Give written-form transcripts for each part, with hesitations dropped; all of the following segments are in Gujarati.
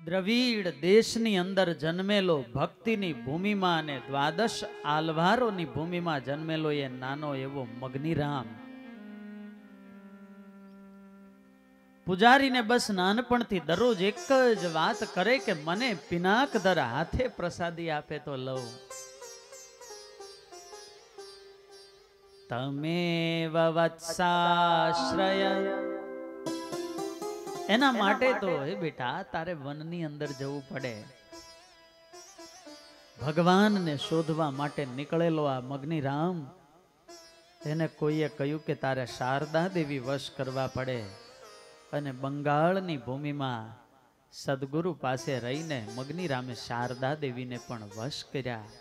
દ્રવિડ દેશની અંદર જન્મેલો ભક્તિની ભૂમિમાં અને દ્વાદશ આલવારોની ભૂમિમાં જન્મેલો એ નાનો એવો મગનીરામ પૂજારીને બસ નાનપણથી દરરોજ એક જ વાત કરે કે મને પિનાકધર હાથે પ્રસાદી આપે તો લઉં. તમે વત્સાશ્રય એના માટે તો હે બેટા તારે વનની અંદર જવું પડે. ભગવાનને શોધવા માટે નીકળેલો આ મગનીરામ એને કોઈએ કહ્યું કે તારે શારદા દેવી વશ કરવા પડે અને બંગાળની ભૂમિમાં સદગુરુ પાસે રહીને મગનીરામે શારદા દેવીને પણ વશ કર્યા.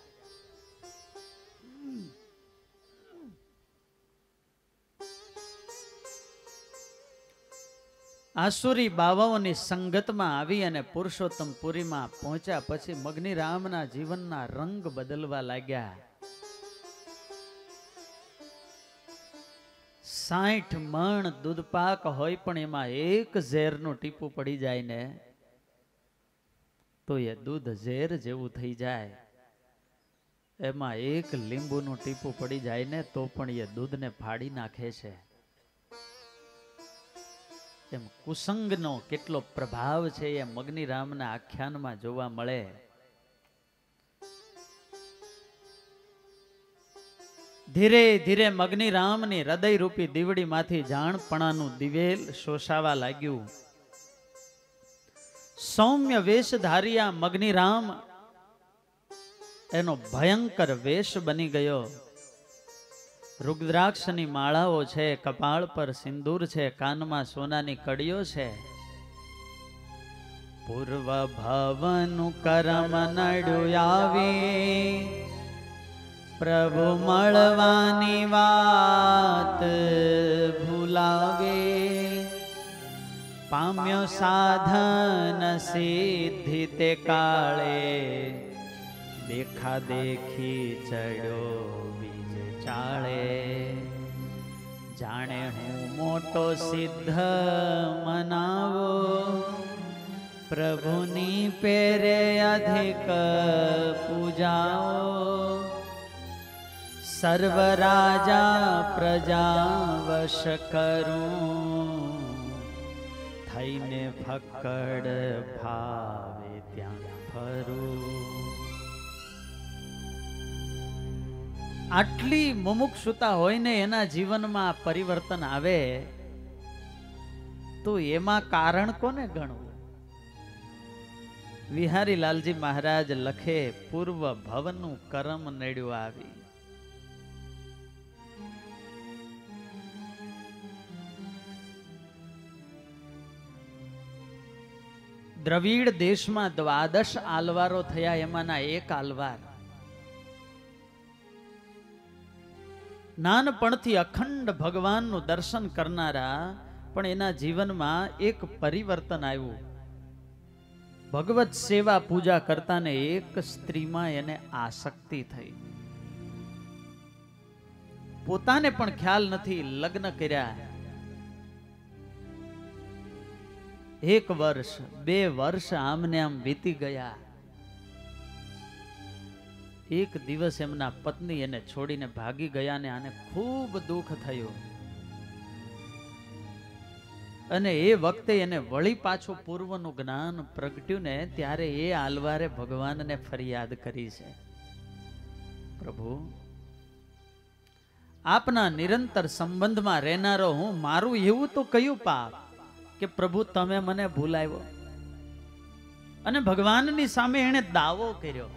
આસુરી બાવાઓની સંગતમાં આવી અને પુરુષોત્તમપુરીમાં પહોંચ્યા પછી મગનીરામના જીવનના રંગ બદલવા લાગ્યા. 60 મણ દૂધપાક હોય પણ એમાં એક ઝેરનું ટીપું પડી જાય ને તો એ દૂધ ઝેર જેવું થઈ જાય. એમાં એક લીંબુનું ટીપું પડી જાય ને તો પણ એ દૂધને ફાડી નાખે છે. એમ કુસંગનો કેટલો પ્રભાવ છે એ મગનીરામના આખ્યાનમાં જોવા મળે. ધીરે ધીરે મગનીરામની હૃદયરૂપી દીવડીમાંથી જાણપણાનું દિવેલ શોષાવા લાગ્યું. સૌમ્ય વેશધારિયા મગનીરામ એનો ભયંકર વેશ બની ગયો. રુદ્રાક્ષની માળાઓ છે, કપાળ પર સિંદૂર છે, કાનમાં સોનાની કડીઓ છે. પૂર્વ ભવનું કરમ નડ્યું આવી પ્રભુ મળવાની વાત ભૂલાવે. પામ્યો સાધન સિદ્ધિ તે કાળે દેખા દેખી ચડ્યો ચાળે. જાણે હું મોટો સિદ્ધ મનાવો પ્રભુની પેરે અધિક પૂજાઓ. સર્વ રાજા પ્રજા વશ કરું થઈને ફક્કડ ભાવે ત્યાં ફરું. આટલી મુમુક્ષુતા હોય ને એના જીવનમાં પરિવર્તન આવે તો એમાં કારણ કોને ગણવું? વિહારી લાલજી મહારાજ લખે પૂર્વ ભવનું કરમ નડ્યું આવી. દ્રવિડ દેશમાં દ્વાદશ આલવારો થયા. એમાંના એક આલવાર નાનપણથી અખંડ ભગવાનનું દર્શન કરનારા પણ એના જીવનમાં એક પરિવર્તન આવ્યું. ભગવત સેવા પૂજા કરતાને એક સ્ત્રીમાં એને આસક્તિ થઈ. પોતાને પણ ખ્યાલ નથી, લગ્ન કર્યા. 1 વર્ષ 2 વર્ષ આમને આમ વીતી ગયા. એક દિવસ એમના પત્ની એને છોડીને ભાગી ગયા ને આને ખૂબ દુઃખ થયું. અને એ વખતે એને વળી પાછું પૂર્વનું જ્ઞાન પ્રગટ્યું ને ત્યારે એ આલવારે ભગવાનને ફરિયાદ કરી છે, પ્રભુ આપના નિરંતર સંબંધમાં રહેનારો હું, મારું એવું તો કયું પાપ કે પ્રભુ તમે મને ભૂલાવ્યો? અને ભગવાનની સામે એણે દાવો કર્યો.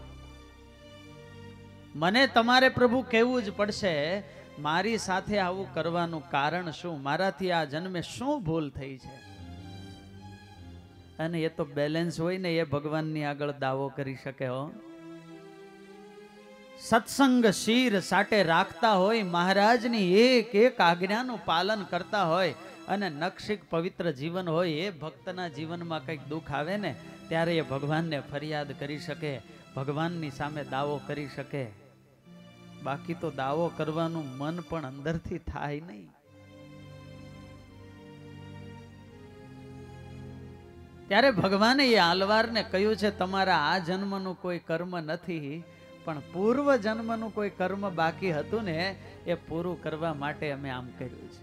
મને તમારે પ્રભુ કહેવું જ પડશે, મારી સાથે આવું કરવાનું કારણ શું? મારાથી આ જન્મે શું ભૂલ થઈ છે? અને એ તો બેલેન્સ હોય ને એ ભગવાનની આગળ દાવો કરી શકે. હો, સત્સંગ શીર સાટે રાખતા હોય, મહારાજની એક એક આજ્ઞાનું પાલન કરતા હોય અને નક્ષિક પવિત્ર જીવન હોય, એ ભક્તના જીવનમાં કંઈક દુઃખ આવે ને ત્યારે એ ભગવાનને ફરિયાદ કરી શકે, ભગવાનની સામે દાવો કરી શકે. બાકી તો દાવો કરવાનું મન પણ અંદરથી થાય નહીં. ત્યારે ભગવાને એ આલવારને કહ્યું છે તમારા આ જન્મનું કોઈ કર્મ નથી, પણ પૂર્વ જન્મનું કોઈ કર્મ બાકી હતું ને એ પૂરું કરવા માટે અમે આમ કર્યું છે.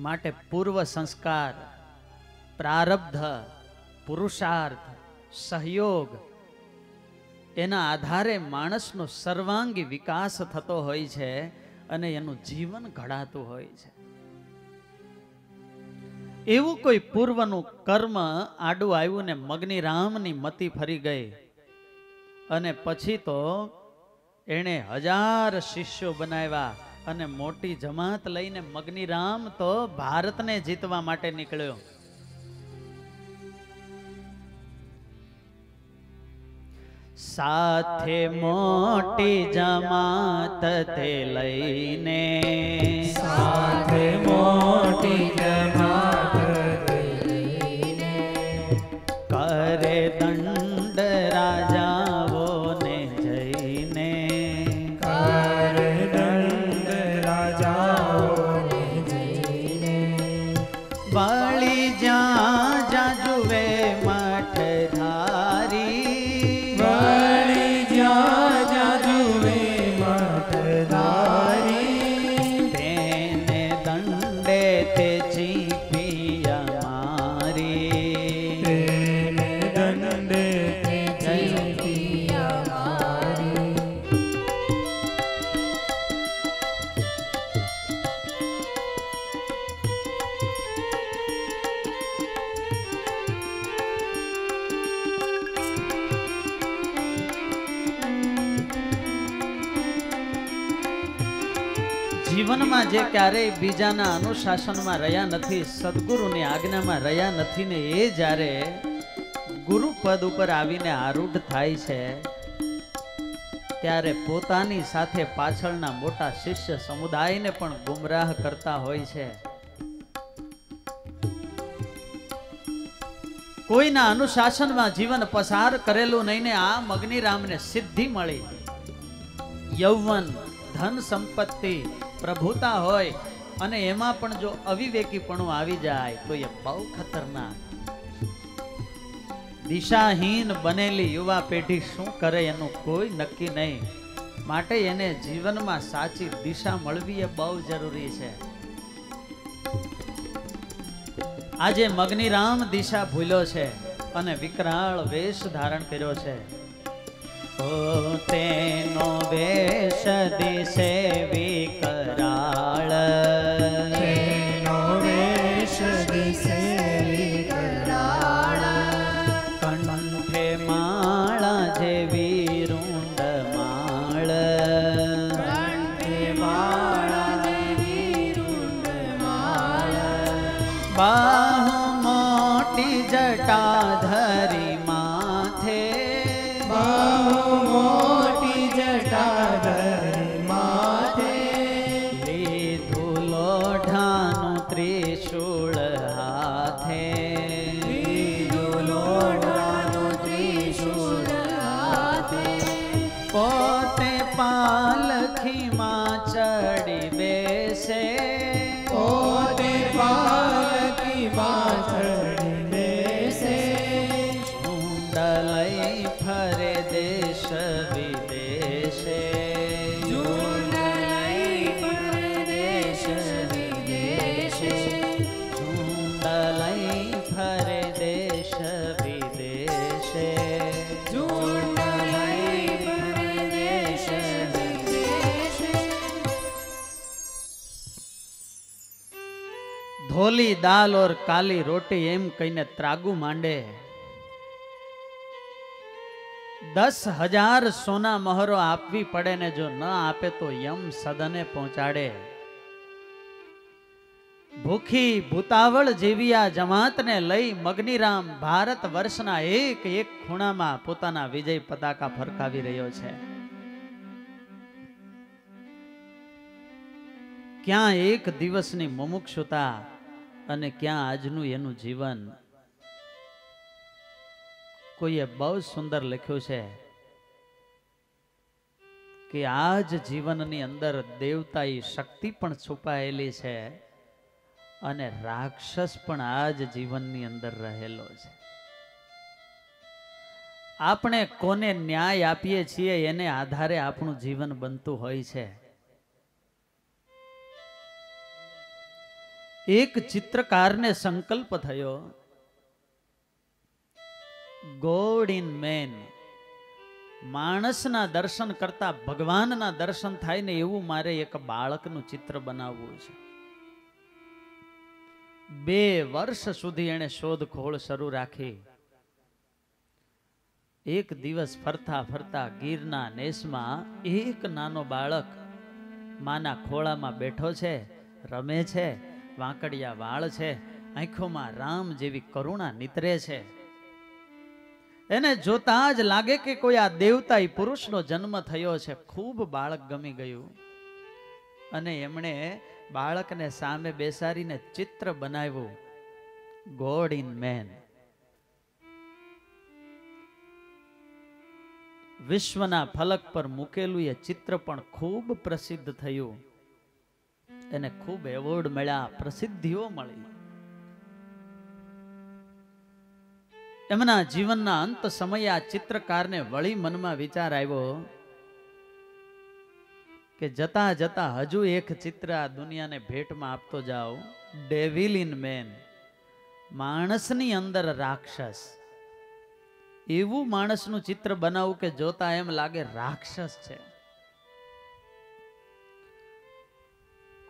માટે પૂર્વ સંસ્કાર, પ્રારબ્ધ, પુરુષાર્થ, સહયોગ એના આધારે માણસનો સર્વાંગી વિકાસ થતો હોય છે અને એનું જીવન ઘડાતું હોય છે. એવું કોઈ પૂર્વનું કર્મ આડું આવ્યું ને મગની રામની મતિ ફરી ગઈ અને પછી તો એણે 1000 શિષ્યો બનાવ્યા અને મોટી જમાત લઈને મગની રામ તો ભારતને જીતવા માટે નીકળ્યો. સાથે મોટી જમાત તે લઈને, સાથે મોટી જમાત તે લઈને, કરે દંડ રાજાઓને જઈને, કરે દંડ રાજાઓને જઈને, વાળી જ્યાં જ્યાં જુએ મઠ ધારી, વાળી જ્યાં જ્યાં જુએ મઠ ધારી, તેને દંડે તે ચીપી અમારી, તેને દંડે તે જીતી અમારી. જીવનમાં જે ક્યારેય બીજાના અનુશાસનમાં રહ્યા નથી, સદગુરુની આજ્ઞામાં રહ્યા નથી ને એ જ્યારે ગુરુ પદ ઉપર આવીને આરૂઢ થાય છે ત્યારે પોતાની સાથે પાછળના મોટા શિષ્ય સમુદાયને પણ ગુમરાહ કરતા હોય છે. કોઈના અનુશાસનમાં જીવન પસાર કરેલું નહીં ને આ મગની રામને સિદ્ધિ મળી. યૌવન, ધન સંપત્તિ, પ્રભુતા હોય અને એમાં પણ જો અવિવેકીપણું આવી જાય તો એ બહુ ખતરનાક. દિશાહીન બનેલી યુવા પેઢી શું કરે એનું કોઈ નક્કી નહીં. માટે એને જીવનમાં સાચી દિશા મળવી એ બહુ જરૂરી છે. આજે મગની રામ દિશા ભૂલ્યો છે અને વિકરાળ વેશ ધારણ કર્યો છે. તેનો વેશ દિશે વિકરાળ, તેનો વેશ દિશે વિકરાળ, કંઠે માળા જેવી રૂંડ માળ, કંઠે માળા જેવી રૂંડ માળ, બાહુ મોટી જટા ધરી માથે, બાહુ મોટી જટા ધરી માથે, લીધું લોઢાનું ત્રિશૂળ હાથે, લીધું લોઢાનું ત્રિશૂળ હાથે, પોતે પાલખીમાં ચડી બેસે, પોતે પાલખીમાં ચડી બેસે, ઝુંડ લઈ ફરે દેશ વિદેશે, ઝુંડ લઈ ફરે દેશ વિદેશે, ઝુંડ લઈ ફરે દેશ વિદેશે. ઝુંડ લઈ ફરે દેશ વિદેશે. ધોલી દાલ ઓર કાલી રોટી એમ કહીને ત્રાગુ માંડે. 10,000 સોના મહોરો આપવી પડે ને જો ન આપે તો યમ સદને પહોંચાડે. ભૂખી ભૂતાવળ જેવી આ જમાતને લઈ મગની રામ ભારત વર્ષના એક એક ખૂણામાં પોતાના વિજય પતાકા ફરકાવી રહ્યો છે. ક્યાં એક દિવસની મુમુક્ષુતા અને ક્યાં આજનું એનું જીવન. કોઈએ બહુ સુંદર લખ્યું છે કે આ જ જીવનની અંદર દેવતાઈ શક્તિ પણ છુપાયેલી છે અને રાક્ષસ પણ આ જ જીવનની અંદર રહેલો છે. આપણે કોને ન્યાય આપીએ છીએ એને આધારે આપણું જીવન બનતું હોય છે. એક ચિત્રકારને સંકલ્પ થયો, ગોડ ઇન મેન, માણસના દર્શન કરતા ભગવાનના દર્શન થાય ને એવું મારે એક બાળકનું ચિત્ર બનાવવું છે. 2 વર્ષ સુધી એને શોધખોળ શરૂ રાખી. એક દિવસ ફરતા ફરતા ગીરના નેસમાં એક નાનો બાળક માના ખોળામાં બેઠો છે, રમે છે, વાંકડિયા વાળ છે, આંખોમાં રામ જેવી કરુણા નીતરે છે. એને જોતા જ લાગે કે કોઈ આ દેવતાઈ પુરુષનો જન્મ થયો છે. ખૂબ બાળક ગમી ગયું અને એમણે બાળકને સામે બેસાડીને ચિત્ર બનાવ્યું, ગોડ ઇન મેન. વિશ્વના ફલક પર મૂકેલું એ ચિત્ર પણ ખૂબ પ્રસિદ્ધ થયું. એને ખૂબ એવોર્ડ મળ્યા, પ્રસિદ્ધિઓ મળી. એમના જીવનના અંત સમયે આ ચિત્રકારને વળી મનમાં વિચાર આવ્યો કે જતા જતા હજુ એક ચિત્ર આ દુનિયાને ભેટમાં આપતો જાઉં, ડેવિલ ઇન મેન, માણસની અંદર રાક્ષસ. એવું માણસનું ચિત્ર બનાવું કે જોતા એમ લાગે રાક્ષસ છે.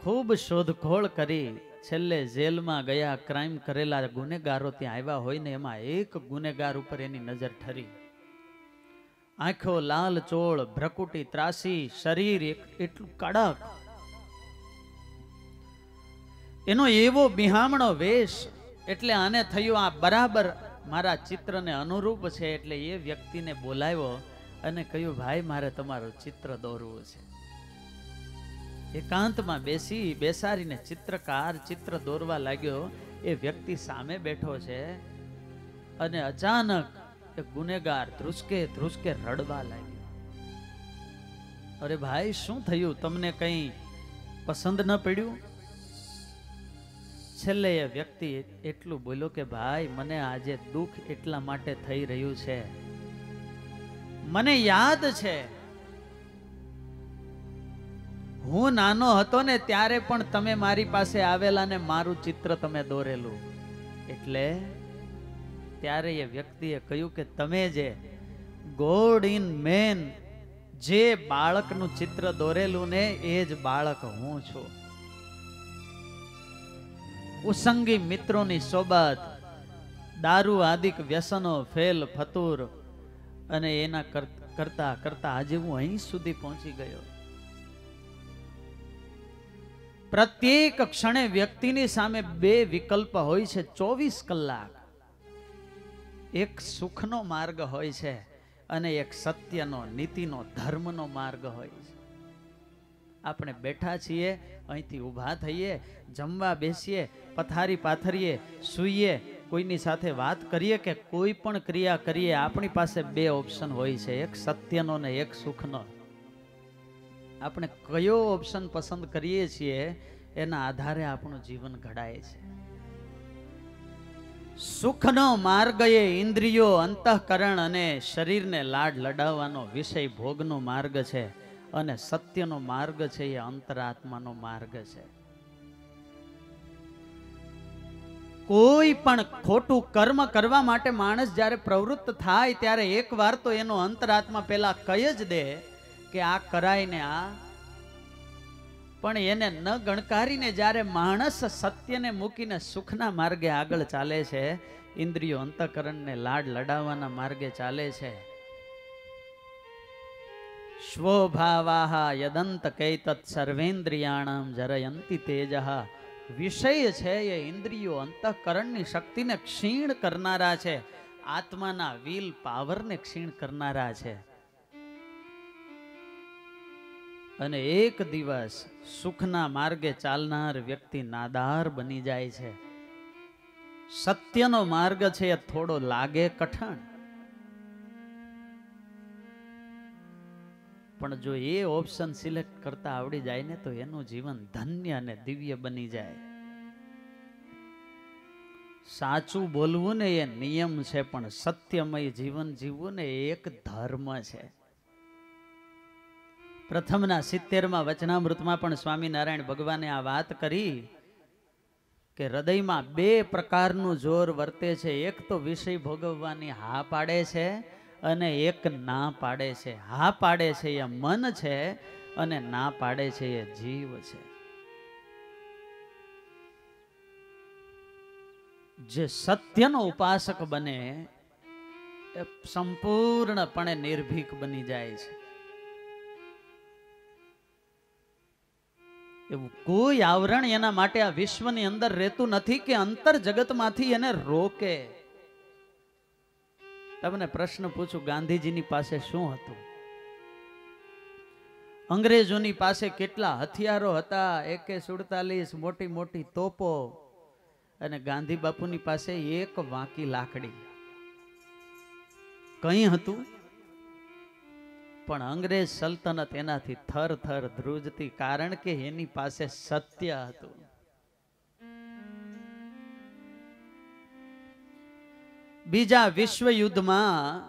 ખૂબ શોધખોળ કરી છેલ્લે જેલમાં ગયા. ક્રાઇમ કરેલા ગુનેગારો ત્યાં આવ્યા હોય ને એમાં એક ગુનેગાર ઉપર એની નજર ઠરી. આંખો લાલ ચોળ, ભ્રકુટી ત્રાસી, શરીર એટલું કડક, એનો એવો બિહામણો વેશ. એટલે આને થયું આ બરાબર મારા ચિત્રને અનુરૂપ છે. એટલે એ વ્યક્તિને બોલાવ્યો અને કહ્યું, ભાઈ મારે તમારું ચિત્ર દોરવું છે. એકાંતમાં બેસાડીને ચિત્રકાર ચિત્ર દોરવા લાગ્યો. એ વ્યક્તિ સામે બેઠો છે અને અચાનક એ ગુનેગાર ધ્રુસકે ધ્રુસકે રડવા લાગ્યો. અરે ભાઈ શું થયું, તમને કંઈ પસંદ ન પડ્યું? છેલ્લે એ વ્યક્તિ એટલું બોલ્યો કે ભાઈ મને આજે દુઃખ એટલા માટે થઈ રહ્યું છે, મને યાદ છે હું નાનો હતો ને ત્યારે પણ તમે મારી પાસે આવેલા ને મારું ચિત્ર તમે દોરેલું. એટલે ત્યારે એ વ્યક્તિએ કહ્યું કે તમે જે ગોડ ઇન મેન જે બાળકનું ચિત્ર દોરેલું ને એ જ બાળક હું છું. ઉસંગી મિત્રોની સોબત, દારૂ આદિક વ્યસનો, ફેલ ફતુર અને એના કરતા કરતા આજે હું અહીં સુધી પહોંચી ગયો. પ્રત્યેક ક્ષણે વ્યક્તિની સામે 2 વિકલ્પ હોય છે 24 કલાક. એક સુખનો માર્ગ હોય છે અને એક સત્યનો, નીતિનો, ધર્મનો માર્ગ હોય છે. આપણે બેઠા છીએ, અહીંથી ઊભા થઈએ, જમવા બેસીએ, પથારી પાથરીએ, સૂઈએ, કોઈની સાથે વાત કરીએ કે કોઈ પણ ક્રિયા કરીએ, આપણી પાસે 2 ઓપ્શન હોય છે, એક સત્યનો ને એક સુખનો. આપણે કયો ઓપ્શન પસંદ કરીએ છીએ એના આધારે આપણું જીવન ઘડાય છે. સુખનો માર્ગ એ ઇન્દ્રિયો, અંતઃકરણ અને શરીરને લાડ લડાવવાનો વિષય ભોગનો માર્ગ છે અને સત્યનો માર્ગ છે એ અંતરાત્માનો માર્ગ છે. કોઈ પણ ખોટું કર્મ કરવા માટે માણસ જ્યારે પ્રવૃત્ત થાય ત્યારે એક વાર તો એનો અંતરાત્મા પેલા કહી જ દે કે આ કરાય ને આ, પણ એને ન ગણકારીને જ્યારે માણસ સત્યને મૂકીને સુખના માર્ગે આગળ ચાલે છે, ઇન્દ્રિયો અંતઃકરણને લાડ લડાવવાના માર્ગે ચાલે છે. સ્વભાવાહ યદંત કૈતત સર્વેન્દ્રિયાણમ જરયંતિ તેજઃ. વિષય છે એ ઇન્દ્રિયો અંતઃકરણની શક્તિને ક્ષીણ કરનારા છે, આત્માના વિલ પાવરને ક્ષીણ કરનારા છે. અને એક દિવસ સુખના માર્ગે ચાલનાર વ્યક્તિ નાદાર બની જાય છે. સત્યનો માર્ગ છે એ થોડો લાગે કઠણ, પણ જો એ ઓપ્શન સિલેક્ટ કરતા આવડી જાય ને તો એનું જીવન ધન્ય અને દિવ્ય બની જાય. સાચું બોલવું ને એ નિયમ છે, પણ સત્યમય જીવન જીવવું ને એ એક ધર્મ છે. પ્રથમના 70માં વચનામૃતમાં પણ સ્વામિનારાયણ ભગવાને આ વાત કરી કે હૃદયમાં બે પ્રકારનું જોર વર્તે છે. એક તો વિષય ભોગવવાની હા પાડે છે અને એક ના પાડે છે. હા પાડે છે એ મન છે અને ના પાડે છે એ જીવ છે. જે સત્યનો ઉપાસક બને એ સંપૂર્ણપણે નિર્ભીક બની જાય છે. એવું કોઈ આવરણ એના માટે આ વિશ્વની અંદર રહેતું નથી કે અંતર જગતમાંથી એને રોકે. તમને પ્રશ્ન પૂછું, ગાંધીજીની પાસે શું હતું? અંગ્રેજોની પાસે કેટલા હથિયારો હતા? AK-47 મોટી મોટી તોપો, અને ગાંધી બાપુની પાસે એક વાંકી લાકડી. કંઈ હતું? પણ અંગ્રેજ સલ્તનત એનાથી થર થર ધ્રુજતી, કારણ કે એની પાસે સત્ય હતું. બીજા વિશ્વ યુદ્ધમાં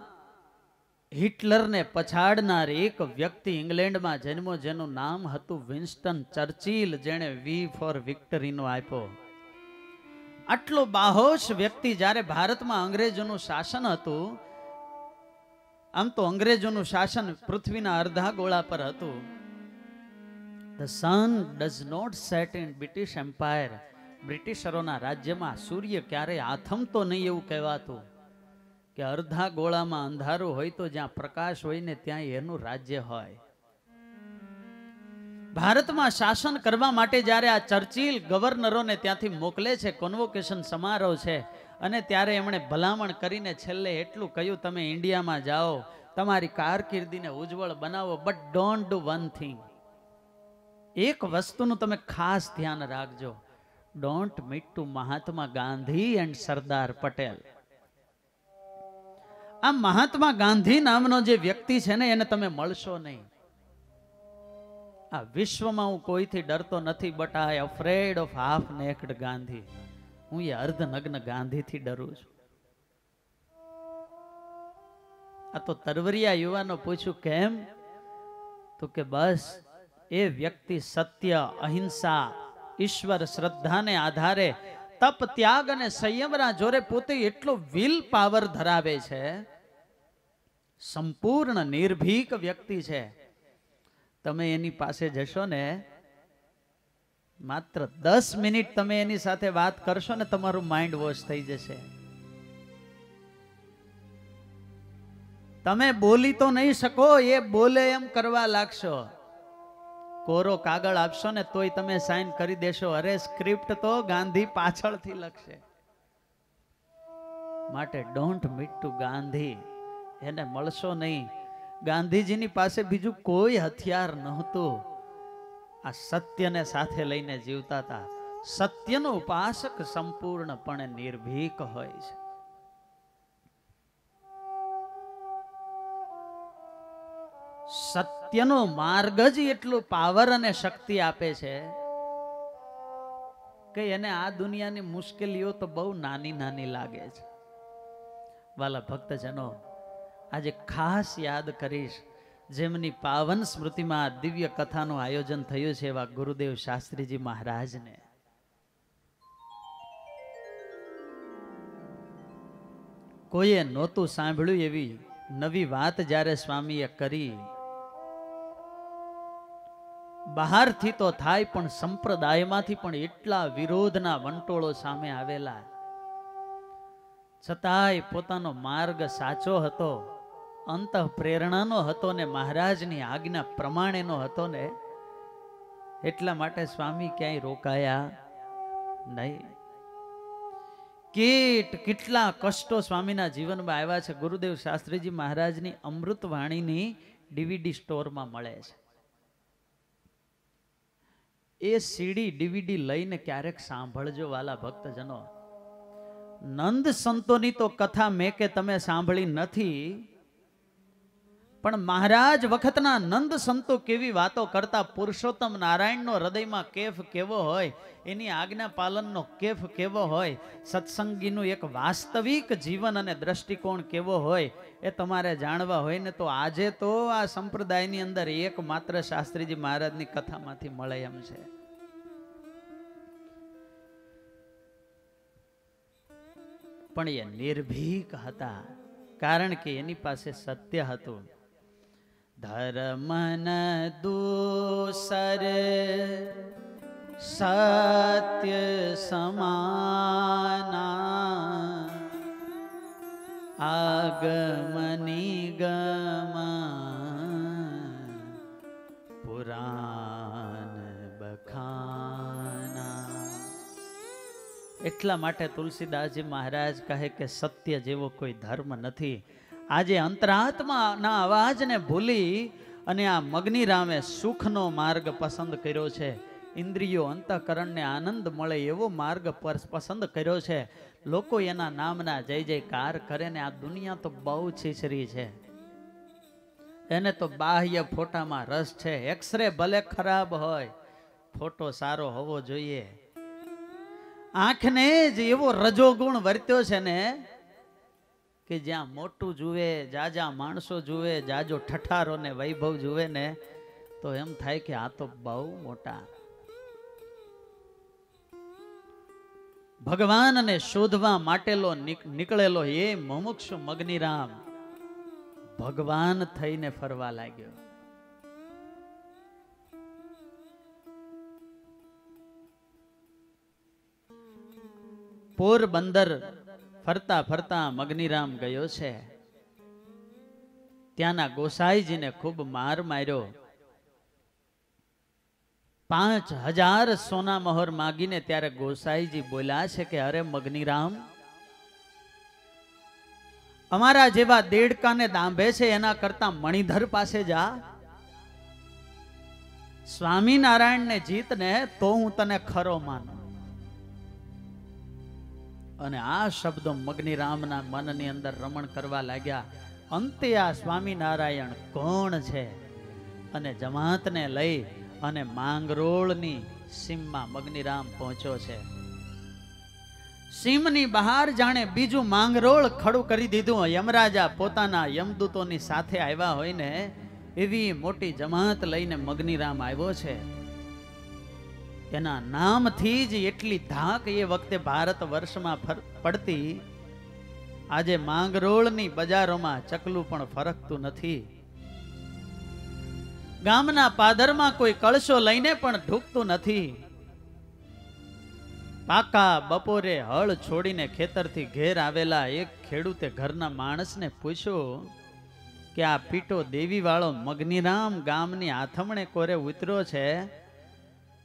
હિટલરને પછાડનાર એક વ્યક્તિ ઇંગ્લેન્ડમાં જન્મો, જેનું નામ હતું વિન્સ્ટન ચર્ચિલ, જેણે વી ફોર વિક્ટરીનો આપ્યો. આટલો બાહોશ વ્યક્તિ જ્યારે ભારતમાં અંગ્રેજોનું શાસન હતું, આમ તો અંગ્રેજોનું શાસન પૃથ્વીના અર્ધા ગોળા પર હતું. The sun does not set in British empire. બ્રિટિશરોના રાજ્યમાં સૂર્ય ક્યારેય આથમતો નહીં એવું કહેવાતું, કે અર્ધા ગોળામાં અંધારું હોય તો જ્યાં પ્રકાશ હોય ને ત્યાં એનું રાજ્ય હોય. ભારતમાં શાસન કરવા માટે જ્યારે આ ચર્ચિલ ગવર્નરોને ત્યાંથી મોકલે છે, કોન્વોકેશન સમારોહ છે, અને ત્યારે એમણે ભલામણ કરીને છેલ્લે એટલું કહ્યું, તમે ઇન્ડિયામાં જાઓ, તમારી કારકિર્દીને ઉજ્જવળ બનાવો, but don't do one thing. એક વસ્તુનું તમે ખાસ ધ્યાન રાખજો, don't meet to Mahatma Gandhi and Sardar Patel. આ મહાત્મા ગાંધી નામનો જે વ્યક્તિ છે ને, એને તમે મળશો નહીં. આ વિશ્વમાં હું કોઈથી ડરતો નથી, but I afraid of half naked Gandhi. હું એ અર્ધનગ્ન ગાંધીથી ડરું છું. આ તો તરવરિયા યુવાનો પૂછ્યું કેમ? તો કે બસ એ વ્યક્તિ સત્ય, અહિંસા, ઈશ્વર શ્રદ્ધાને આધારે તપ, ત્યાગ અને સંયમના જોરે પોતે એટલો વિલ પાવર ધરાવે છે, સંપૂર્ણ નિર્ભીક વ્યક્તિ છે. તમે એની પાસે જશો ને, માત્ર 10 મિનિટ તમે એની સાથે વાત કરશો ને, તમારું માઇન્ડ વોશ થઈ જશે. તમે બોલી તો નહીં શકો, એ બોલે એમ કરવા લાગશો. કોરો કાગળ આપશો ને તોય તમે સાઇન કરી દેશો, અરે સ્ક્રિપ્ટ તો ગાંધી પાછળથી લખશે. માટે ડોન્ટ મીટ ટુ ગાંધી. એને મળશો નહીં. ગાંધીજીની પાસે બીજું કોઈ હથિયાર નહોતું. આ સત્યને સાથે લઈને જીવતા હતા. સત્યનો ઉપાસક સંપૂર્ણપણે નિર્ભીક હોય છે. સત્યનો માર્ગ જ એટલું પાવર અને શક્તિ આપે છે કે એને આ દુનિયાની મુશ્કેલીઓ તો બહુ નાની નાની લાગે છે. વાલા ભક્તજનો, આજે ખાસ યાદ કરીશ જેમની પાવન સ્મૃતિમાં દિવ્ય કથાનું આયોજન થયું છે, એવા ગુરુદેવ શાસ્ત્રીજી મહારાજને. કોઈએ નહોતું સાંભળ્યું એવી નવી વાત જ્યારે સ્વામીએ કરી. બહારથી તો થાય, પણ સંપ્રદાયમાંથી પણ એટલા વિરોધના વંટોળો સામે આવેલા, છતાંય પોતાનો માર્ગ સાચો હતો, અંતઃ પ્રેરણાનો હતો ને મહારાજની આજ્ઞા પ્રમાણેનો હતો ને, એટલા માટે સ્વામી ક્યાંય રોકાયા નહીં. કેટલા કષ્ટો સ્વામીના જીવનમાં આવ્યા છે. ગુરુદેવ શાસ્ત્રીજી મહારાજની અમૃતવાણીની DVD સ્ટોરમાં મળે છે. એ CD DVD લઈને ક્યારેક સાંભળજો વાલા ભક્તજનો. નંદ સંતોની તો કથા મેં કે તમે સાંભળી નથી, પણ મહારાજ વખતના નંદ સંતો કેવી વાતો કરતા, પુરુષોત્તમ નારાયણનો હૃદયમાં કેફ કેવો હોય, એની આજ્ઞા પાલનનો કેફ કેવો હોય, સત્સંગીનું એક વાસ્તવિક જીવન અને દ્રષ્ટિકોણ કેવો હોય, એ તમારે જાણવા હોય ને તો આજે તો આ સંપ્રદાયની અંદર એકમાત્ર શાસ્ત્રીજી મહારાજની કથામાંથી મળે એમ છે. પણ એ નિર્ભીક હતા, કારણ કે એની પાસે સત્ય હતું. ધર્મન દૂસર સત્ય સમાના, આગમની ગમ પુરાણ બખાના. એટલા માટે તુલસીદાસજી મહારાજ કહે કે સત્ય જેવો કોઈ ધર્મ નથી. આજે અંતરાત્માના અવાજને ભૂલી અને આ મગની રામે સુખનો માર્ગ પસંદ કર્યો છે. ઇન્દ્રિયો અંતઃકરણને આનંદ મળે એવો માર્ગ પસંદ કર્યો છે. લોકો એના નામના જય જયકાર કરે ને આ દુનિયા તો બહુ છીછરી છે. એને તો બાહ્ય ફોટામાં રસ છે. એક્સરે ભલે ખરાબ હોય, ફોટો સારો હોવો જોઈએ. આંખને જ એવો રજોગુણ વર્ત્યો છે ને કે જ્યાં મોટું જુએ, જાજા માણસો જુએ, જાજો ઠઠારો ને વૈભવ જુએ ને તો એમ થાય કે આ તો બહુ મોટા. ભગવાનને શોધવા માટેલો નીકળેલો એ મુમુક્ષુ મગની રામ ભગવાન થઈને ફરવા લાગ્યો. પોરબંદર ફરતા ફરતા મગનીરામ ગયો છે. ત્યાંના ગોસાઈજીને ખૂબ માર માર્યો. 5000 સોના મહોર માગીને ત્યારે ગોસાઈજી બોલ્યા છે કે અરે મગનીરામ, અમારા જેવા દેડકાને દાંભે છે એના કરતા મણિધર પાસે જા. સ્વામિનારાયણને જીતને તો હું તને ખરો માનું. અને આ શબ્દો મગનીરામના મનની અંદર રમણ કરવા લાગ્યા. અંતે આ સ્વામિનારાયણ કોણ છે? અને જમાતને લઈ અને માંગરોળની સીમમાં મગનીરામ પહોંચ્યો છે. સીમની બહાર જાણે બીજું માંગરોળ ખડું કરી દીધું. યમરાજા પોતાના યમદૂતોની સાથે આવ્યા હોય ને એવી મોટી જમાત લઈને મગનીરામ આવ્યો છે. એના નામથી જ એટલી ધાક એ વખતે ભારત વર્ષમાં પડતી. આજે માંગરોળની બજારોમાં ચકલું પણ ફરકતું નથી. ગામના પાદરમાં કોઈ કળશો લઈને પણ ઢૂકતું નથી. પાકા બપોરે હળ છોડીને ખેતરથી ઘેર આવેલા એક ખેડૂતે ઘરના માણસને પૂછ્યું કે આ પીટો દેવી વાળો મગનીરામ ગામની આથમણે કોરે ઉતર્યો છે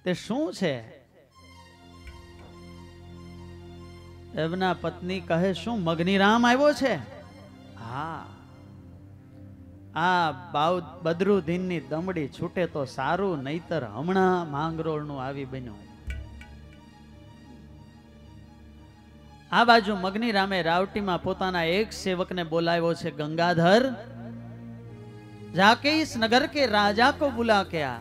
તે શું છે? એમના પત્ની કહે, શું મગનીરામ આવ્યો છે? હા, આ બદરુદ્દીનની દમડી છૂટે તો સારું, નહીતર હમણાં માંગરોળનું આવી બન્યું. આ બાજુ મગનીરામે રાવટીમાં પોતાના એક સેવકને બોલાવ્યો છે. ગંગાધર, જાકે ઇસ નગર કે રાજા કો બુલા કે આ.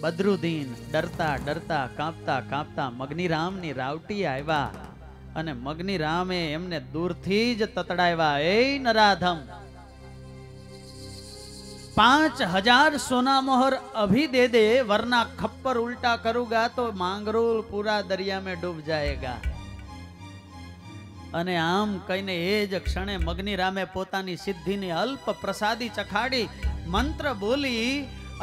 બદરુદ્દીન ડરતા ડરતા કાંપતા કાંપતા મગનીરામની રાવટી આવ્યા અને મગનીરામે એમને દૂરથી જ તતડાવ્યા. એ નરાધમ, 5000 સોના મોહર અભી દે દે, વરના ખપ્પર ઉલ્ટા કरूंगा તો માંગરોળ પૂરા દરિયા में डूब जाएगा. અને આમ કહીને એ જ ક્ષણે મગનીરામે પોતાની સિદ્ધિની અલ્પ પ્રસાદી ચખાડી મંત્ર બોલી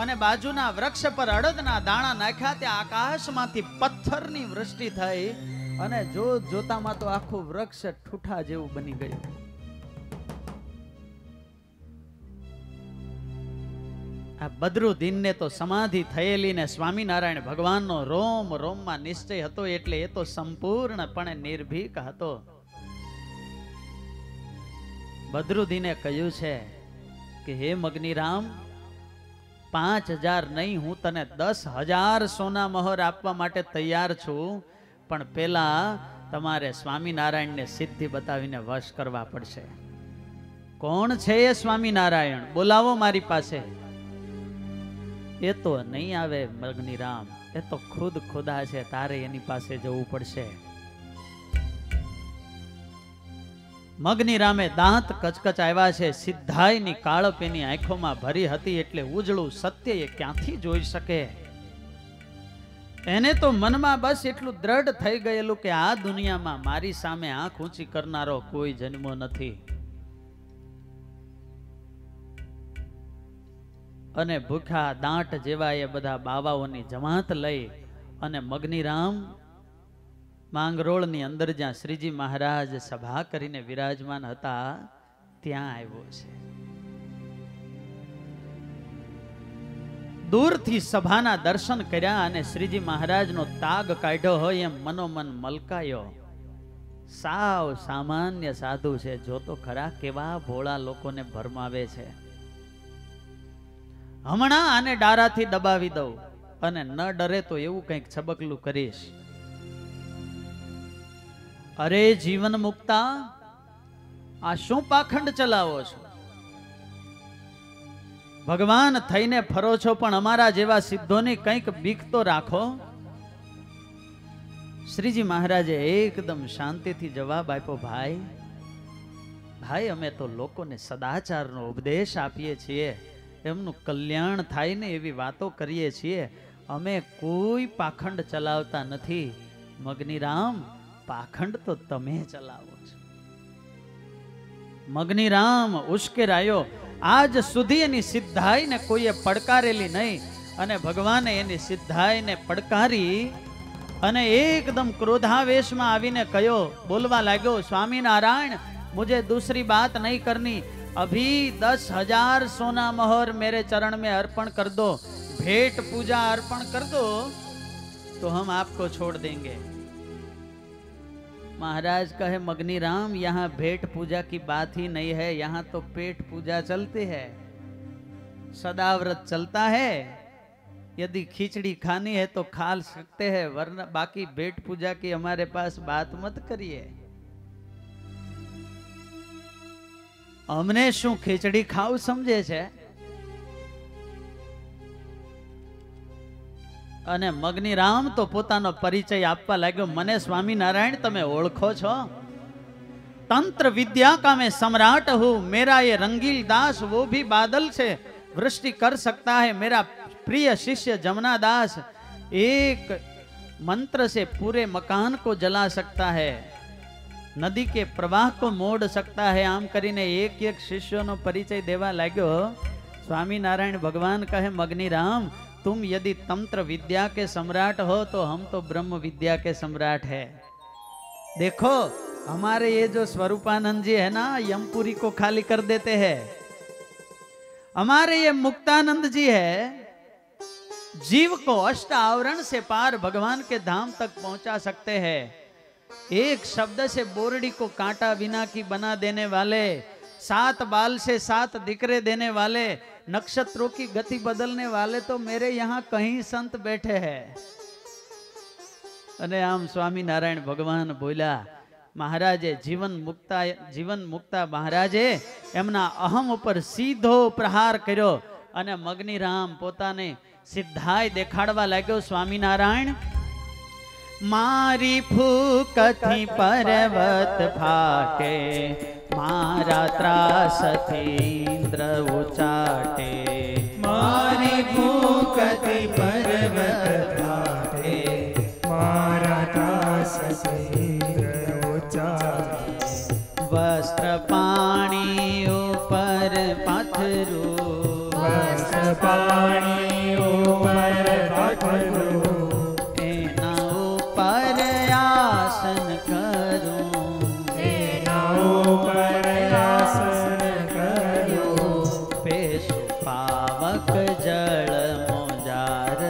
અને બાજુના વૃક્ષ પર અડદના દાણા નાખ્યા. ત્યાં આકાશમાંથી પથ્થરની વૃષ્ટિ થઈ અને જોતામાં તો આખું વૃક્ષ ઠૂઠા જેવું બની ગયું. આ બદરુદ્દીનને તો સમાધિ થયેલી ને સ્વામિનારાયણ ભગવાનનો રોમ રોમમાં નિશ્ચય હતો એટલે એ તો સંપૂર્ણપણે નિર્ભીક હતો. બદરુદ્દીને કહ્યું છે કે હે મગનીરામ, 5000 નહીં, હું તને 10,000 સોના મહોર આપવા માટે તૈયાર છું, પણ પેલા તમારે સ્વામિનારાયણને સિદ્ધિ બતાવીને વશ કરવા પડશે. કોણ છે એ સ્વામિનારાયણ? બોલાવો મારી પાસે. એ તો નહીં આવે મગનીરામ, એ તો ખુદ ખુદા છે, તારે એની પાસે જવું પડશે. મગનીરામે દાંત કચકચ આવ્યા છે. સિદ્ધાઈની કાળપ એની આંખોમાં ભરી હતી, એટલે ઉજળું સત્ય એ ક્યાંથી જોઈ શકે? એને તો મનમાં બસ એટલું દ્રઢ થઈ ગયેલું કે આ દુનિયામાં મારી સામે આંખ ઊંચી કરનારો કોઈ જન્મો નથી. અને ભૂખ્યા દાંટ જેવા એ બધા બાવાઓની જમાત લઈ અને મગનીરામ માંગરોળની અંદર જ્યાં શ્રીજી મહારાજ સભા કરીને વિરાજમાન હતા ત્યાં આવ્યો છે. દૂરથી સભાના દર્શન કર્યા અને શ્રીજી મહારાજનો તાગ કાઢ્યો હોય એમ મનોમન મલકાયો. સાવ સામાન્ય સાધુ છે, જો તો ખરા કેવા ભોળા લોકોને ભરમાવે છે. હમણાં આને ડારાથી દબાવી દઉં અને ન ડરે તો એવું કંઈક છબકલું કરીશ. અરે જીવન મુક્તા, આ શું પાખંડ ચલાવો છો? ભગવાન થઈને ફરો છો, પણ અમારા જેવા સિદ્ધોની કંઈક બીક તો રાખો. શ્રીજી મહારાજે એકદમ શાંતિથી જવાબ આપ્યો, ભાઈ અમે તો લોકોને સદાચારનો ઉપદેશ આપીએ છીએ, એમનું કલ્યાણ થાય ને એવી વાતો કરીએ છીએ, અમે કોઈ પાખંડ ચલાવતા નથી. મગનીરામ, પાખંડ તો તમે ચલાવો છો. મગનીરામ ઉશ્કેરાયો. આજ સુધી એની સિદ્ધાઈને કોઈએ પડકારેલી નહીં, અને ભગવાને એની સિદ્ધાઈને પડકારી અને એકદમ ક્રોધાવેશમાં આવીને કહ્યો, બોલવા લાગ્યો, સ્વામિનારાયણ, મુझे दूसरी बात नहीं करनी, अभी 10,000 सोना मोहर मेरे चरण में अर्पण कर दो, भेंट पूजा अर्पण कर दो, तो हम आपको छोड़ देंगे. महाराज कहे, मगनीराम, यहाँ भेंट पूजा की बात ही नहीं है, यहाँ तो पेट पूजा चलती है, सदाव्रत चलता है. यदि खिचड़ी खानी है तो खा सकते हैं, वरना बाकी भेंट पूजा की हमारे पास बात मत करिए. અમને શું ખીચડી ખાવ સમજે છે? અને મગનીરામ તો પોતાનો પરિચય આપવા લાગ્યો, મને સ્વામિનારાયણ તમે ઓળખો છો? तंत्र विद्या का मैं सम्राट हूँ, मेरा ये रंगील दास वो भी बादल से वृष्टि कर सकता है, मेरा प्रिय शिष्य जमुना दास एक मंत्र से पूरे मकान को जला सकता है, नदी के प्रवाह को मोड़ सकता है. आम करीने एक एक शिष्यों नो परिचय देवा लाग्यो. स्वामीनारायण भगवान कहे, मगनीराम, तुम यदि तंत्र विद्या के सम्राट हो तो हम तो ब्रह्म विद्या के सम्राट है. देखो हमारे ये जो स्वरूपानंद जी है ना, यमपुरी को खाली कर देते हैं. हमारे ये मुक्तानंद जी है, जीव को अष्ट आवरण से पार भगवान के धाम तक पहुंचा सकते हैं. एक शब्द से बोरडी को कांटा बिना की बना देने वाले, 7 बाल से 7 दिकरे देने वाले, नक्षत्रों की गति बदलने वाले तो मेरे यहाँ कहीं संत बैठे हैं. अने आम स्वामी नारायण भगवान बोला, महाराजे जीवन मुक्ता महाराजे एमना अहम पर सीधो प्रहार कर्यो अने मगनीराम पोताने सिद्धाई देखाड़वा लाग्यो. स्वामीनारायण, मारी फूकथी पर्वत फाटे, मारा त्रासथी इंद्र उचाटे, मारी फूकथी पर्वत फाटे, मारा त्रासथी इंद्र उचाटे, वस्त्र पाणी ऊपर पाथरू, वस्त्र पाणी ऊपर पाथरू, आसन करूं, तेना ऊपर आसन करूं, पेशु पावक जल मोजार,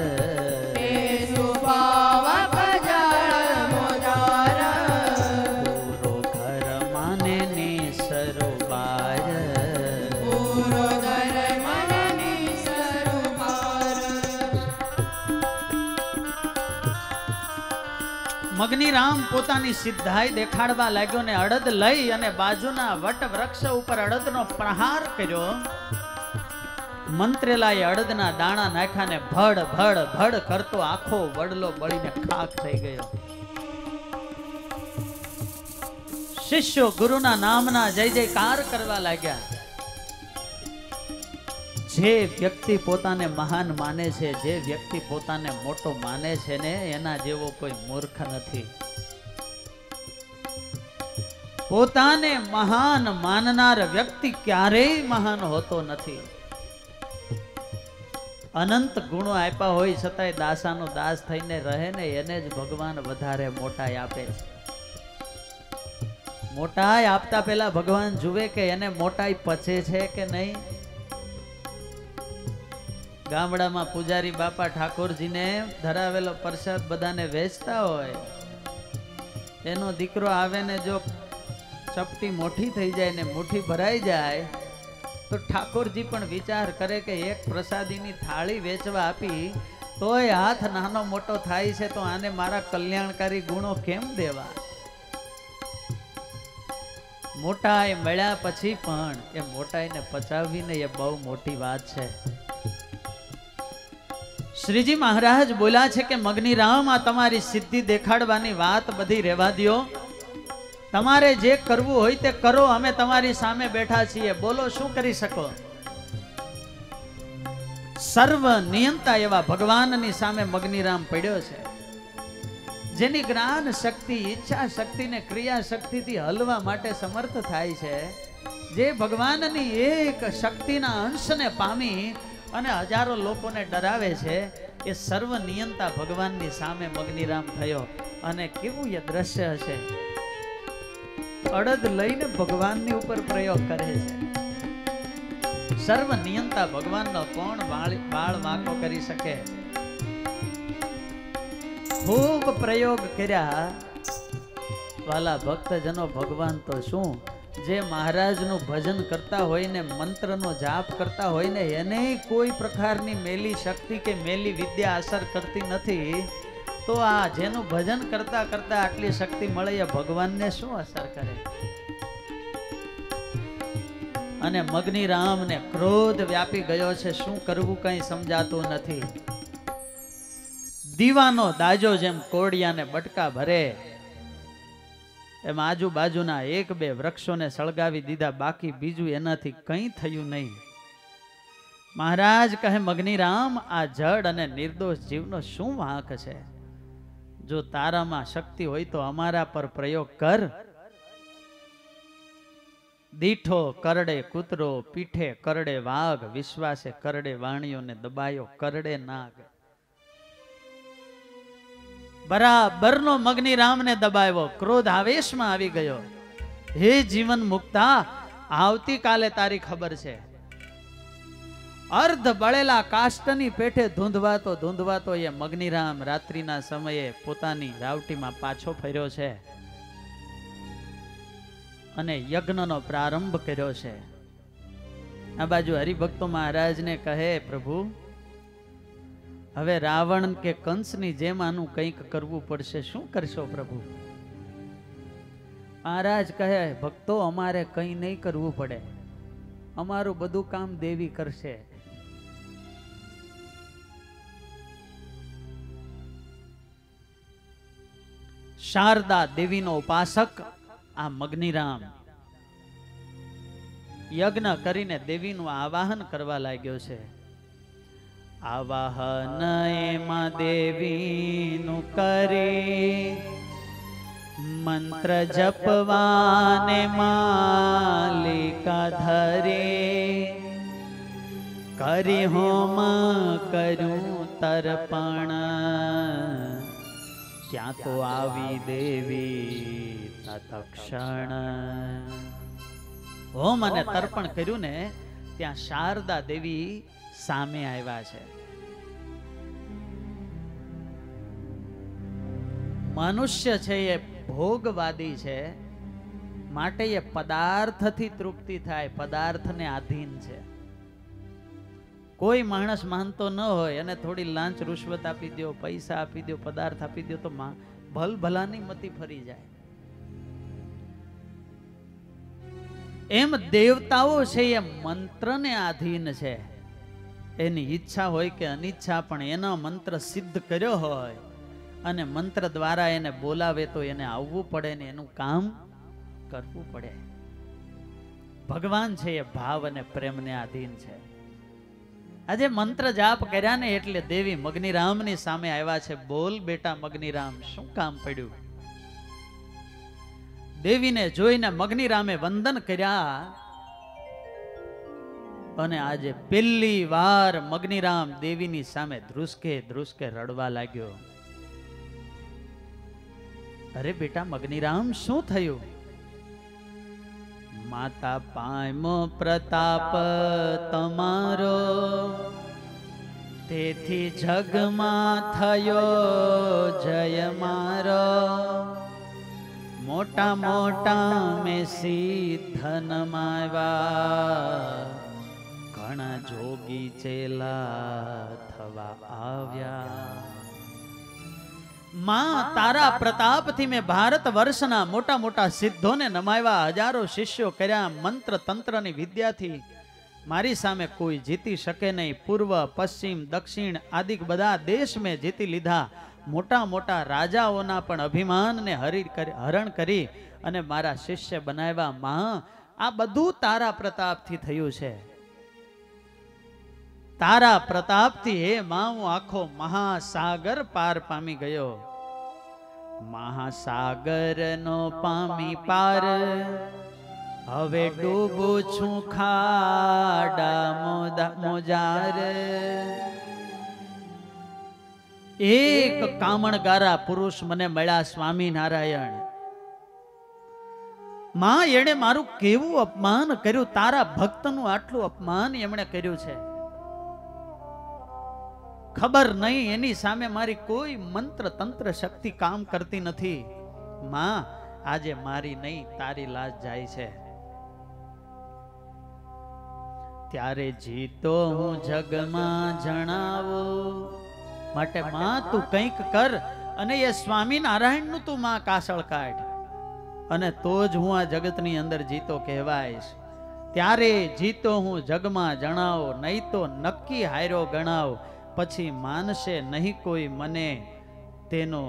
पेशु पावक जल मोजार, पूरो घर माने निसरुबार, पूरो घर माने निसरुबार. મગની રામ પોતાની સિદ્ધાઈ દેખાડવા લાગ્યો ને અડદ લઈ અને બાજુના વટ વૃક્ષ ઉપર અડદનો પ્રહાર કર્યો. મંત્રેલાએ અડદના દાણા નાખ્યા ને ભડ ભડ ભડ કરતો આખો વડલો બળીને ખાખ થઈ ગયો. શિષ્યો ગુરુના નામના જય જયકાર કરવા લાગ્યા. જે વ્યક્તિ પોતાને મહાન માને છે, જે વ્યક્તિ પોતાને મોટો માને છે ને, એના જેવો કોઈ મૂર્ખ નથી. પોતાને મહાન માનનાર વ્યક્તિ ક્યારેય મહાન હોતો નથી. અનંત ગુણો આપ્યા હોય છતાંય દાસાનો દાસ થઈને રહે ને, એને જ ભગવાન વધારે મોટાઈ આપે છે. મોટાઈ આપતા પહેલા ભગવાન જુએ કે એને મોટાઈ પચે છે કે નહીં. ગામડામાં પૂજારી બાપા ઠાકોરજીને ધરાવેલો પ્રસાદ બધાને વેચતા હોય, એનો દીકરો આવે ને જો ચપટી મોટી થઈ જાય ને મુઠ્ઠી ભરાઈ જાય તો ઠાકોરજી પણ વિચાર કરે કે એક પ્રસાદીની થાળી વેચવા આપી તોય હાથ નાનો મોટો થાય છે, તો આને મારા કલ્યાણકારી ગુણો કેમ દેવા. મોટાઈ મળ્યા પછી પણ એ મોટાઈને પચાવીને એ બહુ મોટી વાત છે. શ્રીજી મહારાજ બોલ્યા છે કે મગની રામ, આ તમારી સિદ્ધિ દેખાડવાની વાત બધી રહેવા દ્યો. તમારે જે કરવું હોય તે કરો, અમે તમારી સામે બેઠા છીએ, બોલો શું કરી શકો. સર્વ નિયંતા એવા ભગવાનની સામે મગની રામ પડ્યો છે, જેની જ્ઞાન શક્તિ, ઈચ્છા શક્તિ ને ક્રિયા શક્તિથી હલવા માટે સમર્થ થાય છે. જે ભગવાનની એક શક્તિના અંશને પામી અને હજારો લોકોને ડરાવે છે, એ સર્વ નિયંતા ભગવાનની સામે મગની રામ થયો. અને કેવું એ દ્રશ્ય હશે. અડદ લઈને ભગવાનની ઉપર પ્રયોગ કરે છે. સર્વ નિયંતા ભગવાનનો કોણ બાળ વાંકો કરી શકે. ખૂબ પ્રયોગ કર્યા. વાલા ભક્તજનો, ભગવાન તો શું, જે મહારાજનું ભજન કરતા હોય ને, મંત્રનો જાપ કરતા હોય ને, એને કોઈ પ્રકારની મેલી શક્તિ કે મેલી વિદ્યા અસર કરતી નથી. તો આ જેનું ભજન કરતા કરતા આટલી શક્તિ મળે, એ ભગવાનને શું અસર કરે. અને મગની રામને ક્રોધ વ્યાપી ગયો છે. શું કરવું કઈ સમજાતું નથી. દીવાનો દાજો જેમ કોડિયાને બટકા ભરે એમ આજુબાજુના એક બે વૃક્ષોને સળગાવી દીધા, બાકી બીજું એનાથી કંઈ થયું નહીં. મહારાજ કહે, મગની રામ, આ જડ અને નિર્દોષ જીવનો શું વાંક છે. જો તારામાં શક્તિ હોય તો અમારા પર પ્રયોગ કર. દીઠો કરડે કૂતરો, પીઠે કરડે વાઘ, વિશ્વાસે કરડે વાણિયોને દબાયો કરડે નાગ. બરાબરનો મગની રામને દબાવ્યો. ક્રોધ આવેશમાં આવી ગયો. હે જીવન મુક્તા, આવતીકાલે તારી ખબર છે. અર્ધ બળેલા કાષ્ટની પેઠે ધૂંધવાતો એ મગની રામ રાત્રિના સમયે પોતાની રાવટીમાં પાછો ફર્યો છે અને યજ્ઞનો પ્રારંભ કર્યો છે. આ બાજુ હરિભક્તો મહારાજને કહે, પ્રભુ હવે રાવણ કે કંસની જેમ આનું કંઈક કરવું પડશે, શું કરશો પ્રભુ. મહારાજ કહે, ભક્તો અમારે કંઈ નહીં કરવું પડે, અમારું બધું કામ દેવી કરશે. શારદા દેવીનો ઉપાસક આ મગની રામ યજ્ઞ કરીને દેવીનું આવાહન કરવા લાગ્યો છે. આવાહન એમાં દેવીનું કરે, મંત્ર જપવાને માલિકા ધરે. કરી હોમ કરું તર્પણ, ત્યાં તો આવી દેવી તત્ક્ષણ. હોમ અને તર્પણ કર્યું ને, ત્યાં શારદા દેવી સામે આવ્યા છે. મનુષ્ય છે એ ભોગવાદી છે, માટે એ પદાર્થથી તૃપ્તિ થાય, પદાર્થને આધીન છે. કોઈ માણસ માનતો ન હોય અને થોડી લાંચ રૂશ્વત આપી દો, પૈસા આપી દો, પદાર્થ આપી દો તો ભલભલાની મતી ફરી જાય. એમ દેવતાઓ છે એ મંત્રને આધીન છે. એની ઈચ્છા હોય કે અનિચ્છા, પણ એનો મંત્ર સિદ્ધ કર્યો હોય અને મંત્ર દ્વારા એને બોલાવે તો એને આવવું પડે ને એનું કામ કરવું પડે. ભગવાન છે એ ભાવ અને પ્રેમને આધીન છે. આજે મંત્ર જાપ કર્યા ને એટલે દેવી મગનીરામની સામે આવ્યા છે. બોલ બેટા મગનીરામ, શું કામ પડ્યું? દેવીને જોઈને મગનીરામે વંદન કર્યા અને આજે પહેલી વાર મગનીરામ દેવીની સામે ધ્રુસકે ધ્રુસકે રડવા લાગ્યો. અરે બેટા મગનીરામ, શું થયું? માતા પાયમો પ્રતાપ તમારો, તેથી જગમાં થયો જય મારો. મોટા મોટા મેં સિદ્ધન માવ્યા, ઘણા જોગી ચેલા થવા આવ્યા. માં તારા પ્રતાપથી મેં ભારત વર્ષના મોટા મોટા સિદ્ધોને નમાવ્યા, હજારો શિષ્યો કર્યા. મંત્ર તંત્રની વિદ્યાથી મારી સામે કોઈ જીતી શકે નહીં. પૂર્વ પશ્ચિમ દક્ષિણ આદિક બધા દેશ મેં જીતી લીધા. મોટા મોટા રાજાઓના પણ અભિમાનને હરણ કરી અને મારા શિષ્ય બનાવ્યા. માં, આ બધું તારા પ્રતાપથી થયું છે. તારા પ્રતાપથી હે માં હું આખો મહાસાગર પાર પામી ગયો. મહાસાગરનો પામી પાર, હવે ડૂબું છું ખાડા મોજાર. એક કામણગારા પુરુષ મને મળ્યા, સ્વામિનારાયણ. માં, એણે મારું કેવું અપમાન કર્યું. તારા ભક્તનું આટલું અપમાન એમણે કર્યું છે. ખબર નહીં એની સામે મારી કોઈ મંત્ર તંત્ર શક્તિ કામ કરતી નથી. માં, આજે મારી નહીં તારી લાજ જાય છે. ત્યારે જીતો હું જગમાં જણાવું, માટે માં તું કંઈક કર અને એ સ્વામિનારાયણ નું તું માં કાસળ કાઢ, અને તો જ હું આ જગતની અંદર જીતો કહેવાઈશ. ત્યારે જીતો હું જગમાં જણાવો, નહીં તો નક્કી હાર્યો ગણાવ. પછી માનશે નહીં કોઈ મને, તેનો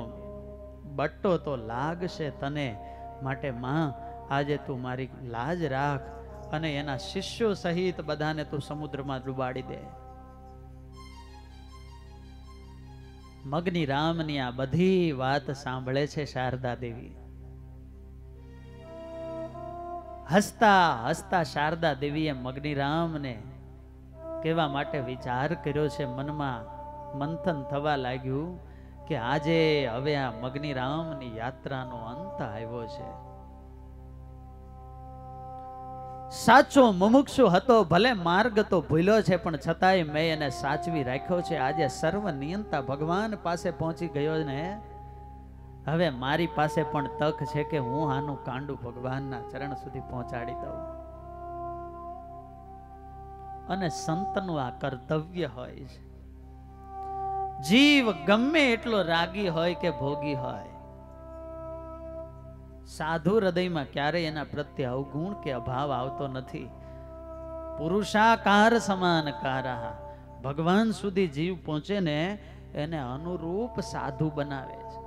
બટ્ટો તો લાગશે તને. માટે માં, આજે તું મારી લાજ રાખ અને એના શિષ્યો સહિત બધાને તું સમુદ્રમાં ડૂબાડી દે. મગનીરામની આ બધી વાત સાંભળે છે શારદા દેવી. હસતા હસતા શારદા દેવીએ મગનીરામને કહેવા માટે વિચાર કર્યો છે. મનમાં મંથન થવા લાગ્યું કે આજે હવે આ મગનીરામની યાત્રાનો અંત આવ્યો છે. સાચો મુમુક્ષુ હતો, ભલે માર્ગ તો ભૂલ્યો છે, પણ છતાંય મેં એને સાચવી રાખ્યો છે. આજે સર્વ નિયંતા ભગવાન પાસે પહોંચી ગયો ને, હવે મારી પાસે પણ તક છે કે હું આનું કાંડું ભગવાનના ચરણ સુધી પહોંચાડી દઉં. અને સંતનું આ કર્તવ્ય હોય છે. જીવ ગમે એટલો રાગી હોય કે ભોગી હોય, સાધુ હૃદયમાં ક્યારેય એના પ્રત્યે અવગુણ કે અભાવ આવતો નથી. પુરુષાકાર સમાનકારા, ભગવાન સુધી જીવ પહોંચે ને એને અનુરૂપ સાધુ બનાવે છે.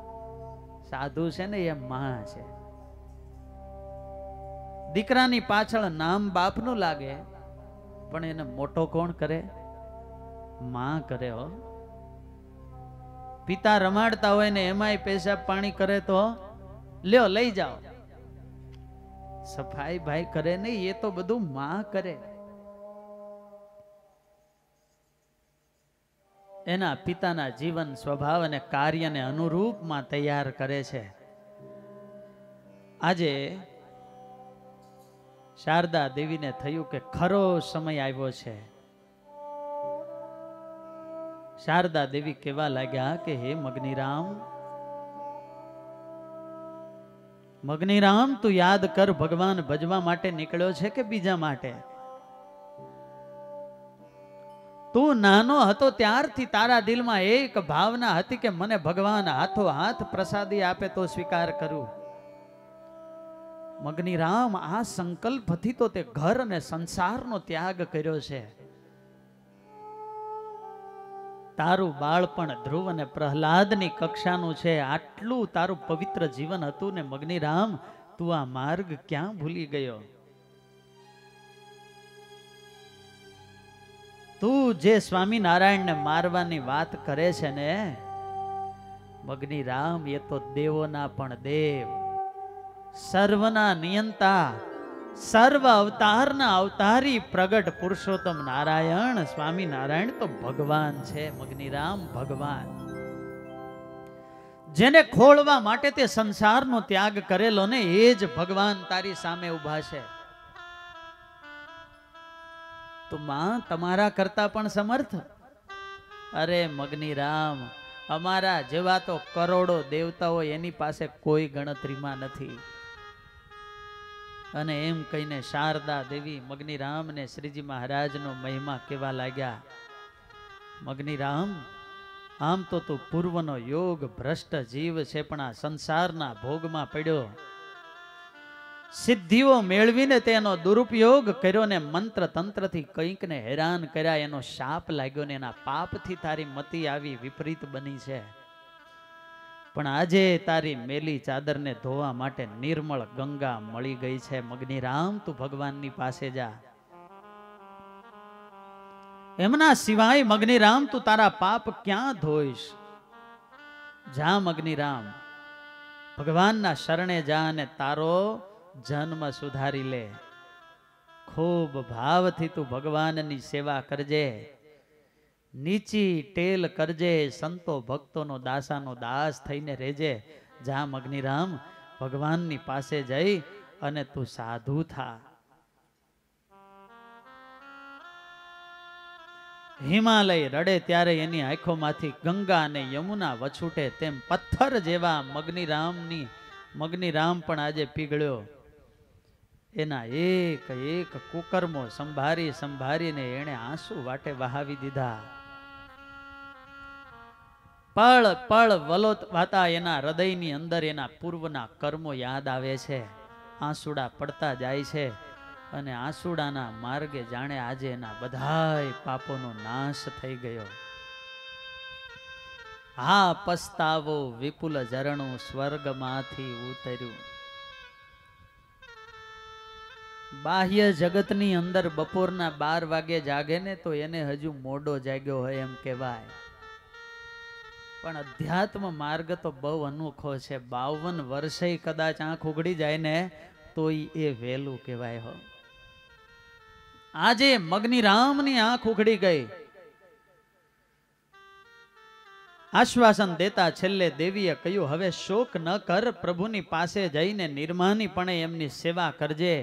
સાધુ છે ને એ માં છે. દીકરાની પાછળ નામ બાપનું લાગે, પણ એને મોટો કોણ કરે? માં કરે. હો, પિતા રમાડતા હોય ને એમાંય પેશાબ પાણી કરે તો લ્યો લઈ જાઓ. સફાઈ ભાઈ કરે નહીં, એ તો બધું માં કરે. એના પિતાના જીવન સ્વભાવ અને કાર્યને અનુરૂપ માં તૈયાર કરે છે. આજે શારદા દેવીને થયું કે ખરો સમય આવ્યો છે. શારદા દેવી કહેવા લાગ્યા કે હે મગનીરામ, મગનીરામ તું યાદ કર, ભગવાન ભજવા માટે નીકળ્યો છે કે બીજા માટે? તું નાનો હતો ત્યારથી તારા દિલમાં એક ભાવના હતી કે મને ભગવાન હાથો હાથ પ્રસાદી આપે તો સ્વીકાર કરું. મગની રામ, આ સંકલ્પથી તો તે ઘર અને સંસારનો ત્યાગ કર્યો છે. તારું બાળપણ ધ્રુવ અને પ્રહલાદની કક્ષાનું છે. આટલું તારું પવિત્ર જીવન હતું ને મગની રામ, તું આ માર્ગ ક્યાં ભૂલી ગયો? તું જે સ્વામિનારાયણને મારવાની વાત કરે છે ને મગની રામ, એ તો દેવોના પણ દેવ, સર્વના નિયંતા, સર્વ અવતારના અવતારી પ્રગટ પુરુષોત્તમ નારાયણ સ્વામિનારાયણ તો ભગવાન છે. મગની રામ, ભગવાન જેને ખોળવા માટે તે સંસારનો ત્યાગ કરેલો ને એ જ ભગવાન તારી સામે ઉભા છે. તો માં તમારા કરતા પણ સમર્થ? અરે મગની રામ, અમારા જેવા તો કરોડો દેવતાઓ એની પાસે કોઈ ગણતરીમાં નથી. અને એમ કહીને શારદા દેવી મગની રામ ને શ્રીજી મહારાજનો મહિમા કેવા લાગ્યા. મગની રામ, આમ તો તું પૂર્વનો યોગ ભ્રષ્ટ જીવ છે, પણ આ સંસારના ભોગમાં પડ્યો, સિદ્ધિઓ મેળવીને તેનો દુરુપયોગ કર્યો ને મંત્ર તંત્રથી કંઈક ને હેરાન કર્યા, એનો શાપ લાગ્યો ને એના પાપથી તારી મતિ આવી વિપરીત બની છે. પણ આજે તારી મેલી ચાદરને ધોવા માટે નિર્મળ ગંગા મળી ગઈ છે. મગની રામ, તું ભગવાનની પાસે જા. એમના સિવાય મગની રામ તું તારા પાપ ક્યાં ધોઈશ? જા મગની રામ, ભગવાનના શરણે જા અને તારો જન્મ સુધારી લે. ખૂબ ભાવથી તું ભગવાનની સેવા કરજે, નીચી ટેલ કરજે, સંતો ભક્તોનો દાસાનો દાસ થઈને રહેજે. જા મગની રામ, ભગવાનની પાસે જઈ અને તું સાધુ થા. હિમાલય રડે ત્યારે એની આંખોમાંથી ગંગા અને યમુના વછૂટે તેમ પથ્થર જેવા મગની રામ પણ આજે પીગળ્યો. એના એક એક કુકર્મો સંભાળીને એણે આંસુ વાટે વહાવી દીધા. પળ પળ વલોવાતા એના હૃદયની અંદર એના પૂર્વના કર્મો યાદ આવે છે. આંસુડા પડતા જાય છે અને આંસુડાના માર્ગે જાણે આજે એના બધાય પાપોનો નાશ થઈ ગયો. હા પસ્તાવો વિપુલ ઝરણું સ્વર્ગમાંથી ઉતર્યું. બાહ્ય જગતની અંદર બપોરના 12 વાગે જાગે ને તો એને હજુ મોડો જાગ્યો હોય એમ કહેવાય. પણ અધ્યાત્મ માર્ગ તો બહુ અનોખો છે. 52 વર્ષે કદાચ આંખ ઉઘડી જાય ને તો એ વહેલું કહેવાય. હો, આજે મગની રામની આંખ ઉઘડી ગઈ. આશ્વાસન દેતા છેલ્લે દેવીએ કહ્યું, હવે શોક ન કર, પ્રભુની પાસે જઈને નિર્માનીપણે એમની સેવા કરજે.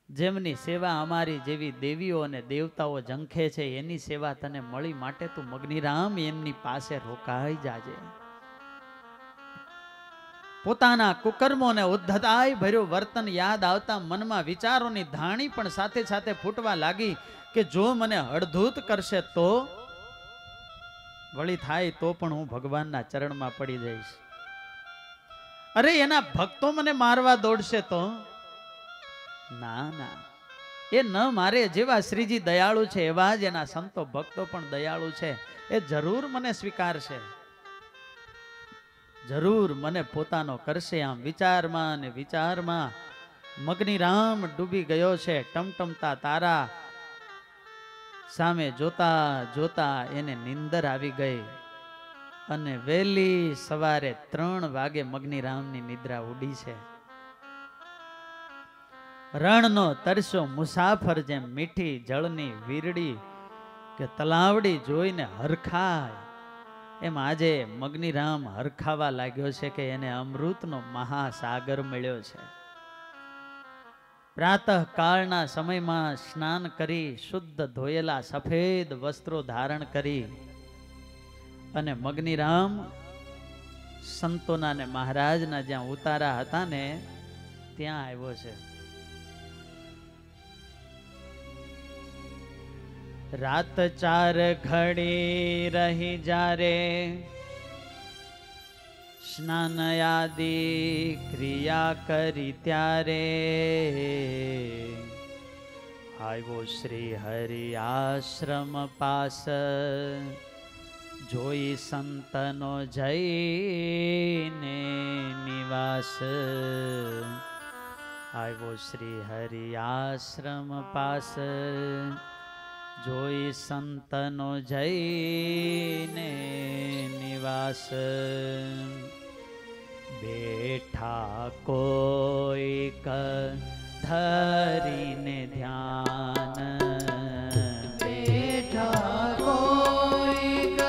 જેમની સેવા અમારી જેવી દેવીઓ અને દેવતાઓ ઝંખે છે એની સેવા તને મળી, માટે તું મગની રામ એમની પાસે રોકાઈ જાજે. પોતાના કુકર્મોને ઉદ્ધતાય ભર્યું વર્તન યાદ આવતા મનમાં વિચારોની ધાણી પણ સાથે સાથે ફૂટવા લાગી કે જો મને હળધૂત કરશે તો વળી થાય તો પણ હું ભગવાનના ચરણમાં પડી જઈશ. અરે એના ભક્તો મને મારવા દોડશે તો ના ના, એ ન મારે. જેવા શ્રીજી દયાળુ છે એવા જ એના સંતો ભક્તો પણ દયાળુ છે. એ જરૂર મને સ્વીકારશે, જરૂર મને પોતાનો કરશે. આમ વિચારમાં ને વિચારમાં મગની રામ ડૂબી ગયો છે. ટમટમતા તારા સામે જોતા જોતા એને નીંદર આવી ગઈ અને વહેલી સવારે 3 વાગે મગની રામની નિદ્રા ઉડી છે. રણનો તરસો મુસાફર જેમ મીઠી જળની વીરડી કે તલાવડી જોઈને હરખાય, એમ આજે મગની રામ હરખાવા લાગ્યો છે કે એને અમૃતનો મહાસાગર મળ્યો છે. પ્રાતઃ કાળના સમયમાં સ્નાન કરી શુદ્ધ ધોયેલા સફેદ વસ્ત્રો ધારણ કરી અને મગની રામ સંતોના ને મહારાજના જ્યાં ઉતારા હતા ને ત્યાં આવ્યો છે. રાત 4 ઘડી રહી જારે સ્નાન આદિ ક્રિયા કરી ત્યારે આવ્યો શ્રી હરિ આશ્રમ પાસ જોઈ સંતનો જઈને નિવાસ આવ્યો શ્રી હરિ આશ્રમ પાસ જોઈ સંતનો જઈને નિવાસ બેઠા કોઈક ધરીને ધ્યાન બેઠા કોઈક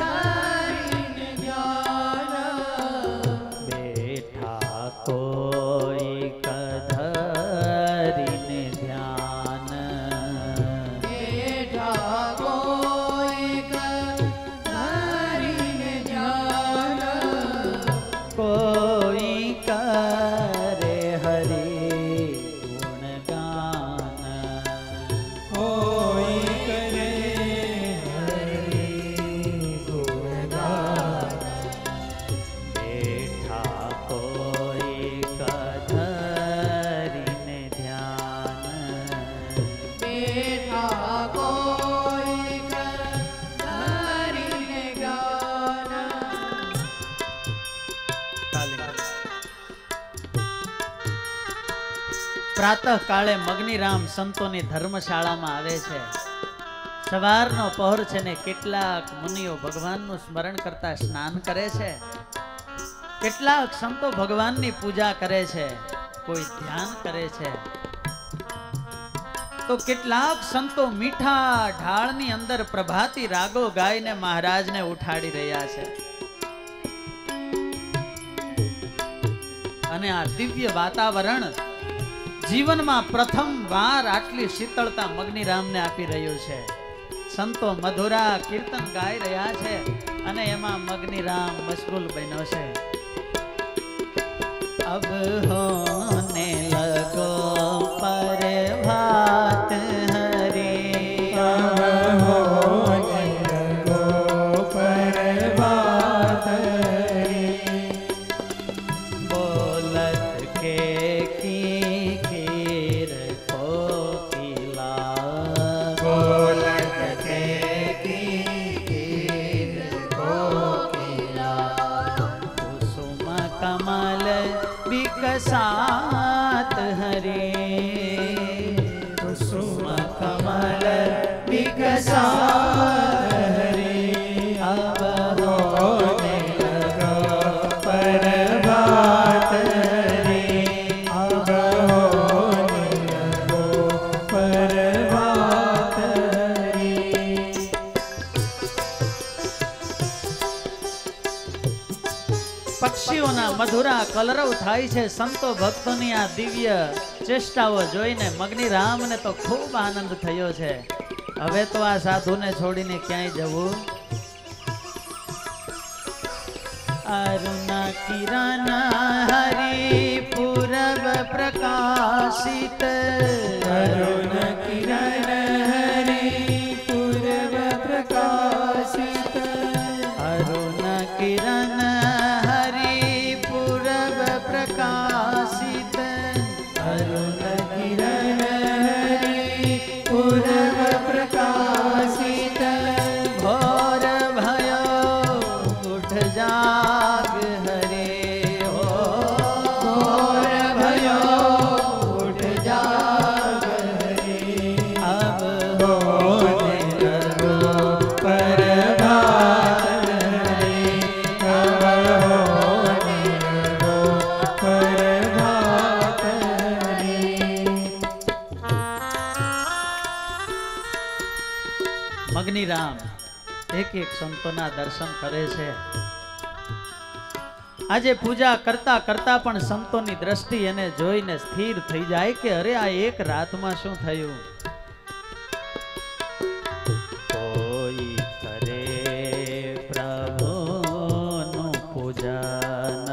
ધરીને ધ્યાન બેઠા કોઈક ધરીને ધ્યાન બેઠા કોઈક ધરીને ધ્યાન કોઈ કરે હરિ ગુણગાન કોઈ કરે હરિ ગુણગાન બેઠા કોઈક ધરીને ધ્યાન બેઠા કોઈક ધરીને જ્ઞાન પ્રાતઃ કાળે મગ્નિરામ સંતોની ધર્મશાળામાં આવે છે. સવારનો પહોર છે ને કેટલાક મુનિઓ ભગવાનનું સ્મરણ કરતા સ્નાન કરે છે, કેટલાક સંતો ભગવાનની પૂજા કરે છે, કોઈ ધ્યાન કરે છે, તો કેટલાક સંતો મીઠા ઢાળની અંદર પ્રભાતી રાગો ગાઈને મહારાજને ઉઠાડી રહ્યા છે. અને આ દિવ્ય વાતાવરણ જીવનમાં પ્રથમ વાર આટલી શીતળતા મગ્નિરામને આપી રહ્યું છે. સંતો મધુરા કીર્તન ગાઈ રહ્યા છે અને એમાં મગ્નિરામ મશગુલ બન્યો છે. અબ હોને લગો પર ભાત હરી अब होने लगो प्रभात हरि बोलत के की खीर कोकिला बोलत के कीर कोकिला कुसुम कमल विकसात हरे कुसुम कमल विकसात हरि अब होने लगा प्रभात हरि अब होने लगो प्रभात हरि પક્ષીઓના મધુરા કલરવ થાય છે. સંતો ભક્તોની આ દિવ્ય ચેષ્ટાઓ જોઈને મગ્નિરામને તો ખૂબ આનંદ થયો છે. હવે તો આ સાધુને છોડીને ક્યાંય જવું. અરુણ કિરણ હરિ પૂરબ પ્રકાશિત अरुण किरण हरि पूर्व प्रकाशित अरुण किरण हरि पूरब प्रकाशित अरुण किरण हरि पूर्व प्रकाशित घोर भयो उठ जाग हरे हो घोर भयो उठ जाग हरि अब होने लगो प्रभात हरि अब होने लगो प्रभात हरि મગ્નિરામ એક એક સંતોના દર્શન કરે છે. આજે પૂજા કરતા કરતા પણ સંતોની દ્રષ્ટિ એને જોઈને સ્થિર થઈ જાય કે અરે આ એક રાતમાં શું થયું. કોઈ કરે પ્રભુનું પૂજન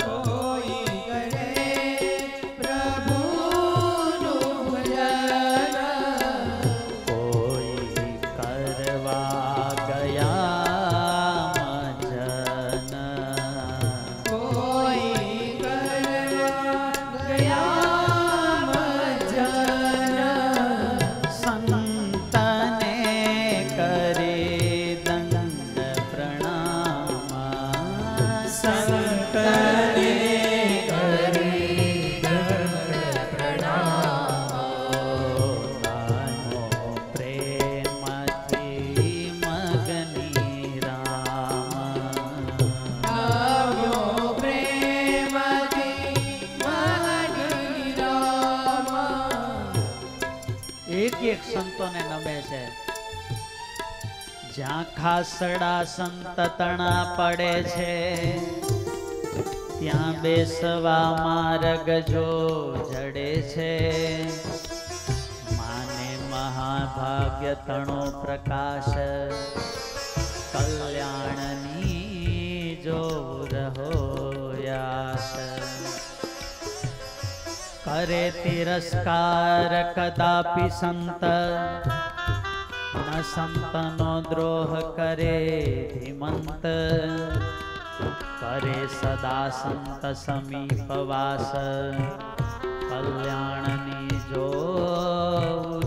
કોઈ કરે પ્રભુનું ભજન સંતને કરી દંડ પ્રણામ. નાનો પ્રેમથી મગની રામ. આવ્યો પ્રેમથી મગની રામ. એક સંતોને નમે છે. જ્યાં ખાસડા સંત તણા પડે છે ત્યાં બેસવા માર્ગ જો જડે છે. માને મહાભાગ્ય તણો પ્રકાશ કલ્યાણની જો રહો યાસ. કરે તિરસ્કાર કદાપી સંત ન સંતનો દ્રોહ કરે ધીમંત. કરે સદા સંત સમીપ વાસ કલ્યાણની જો